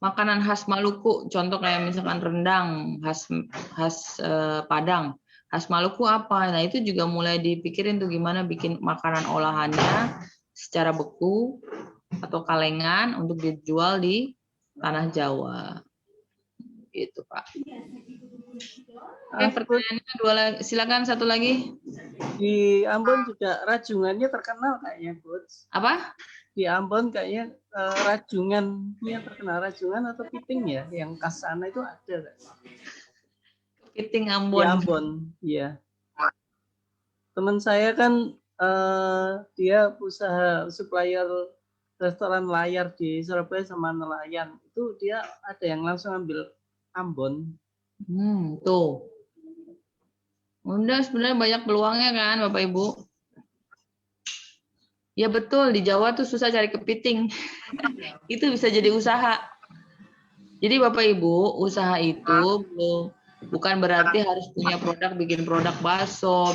Makanan khas Maluku, contoh kayak misalkan rendang khas Padang, khas Maluku apa? Nah itu juga mulai dipikirin tuh gimana bikin makanan olahannya secara beku atau kalengan untuk dijual di tanah Jawa. Gitu, Pak. Oke, pertanyaannya dua lagi. Silakan satu lagi. Di Ambon juga rajungannya terkenal kayaknya, Bu. Apa? Di Ambon kayaknya rajungannya terkenal, rajungan atau piting ya, yang khas sana itu ada. Piting Ambon. Di Ambon, iya. Teman saya kan dia usaha supplier restoran layar di Surabaya sama nelayan. Itu dia ada yang langsung ambil Ambon. Tuh. Udah sebenarnya banyak peluangnya kan Bapak Ibu. Ya betul, di Jawa tuh susah cari kepiting. Itu bisa jadi usaha. Jadi Bapak Ibu, usaha itu bukan berarti harus punya produk, bikin produk bakso,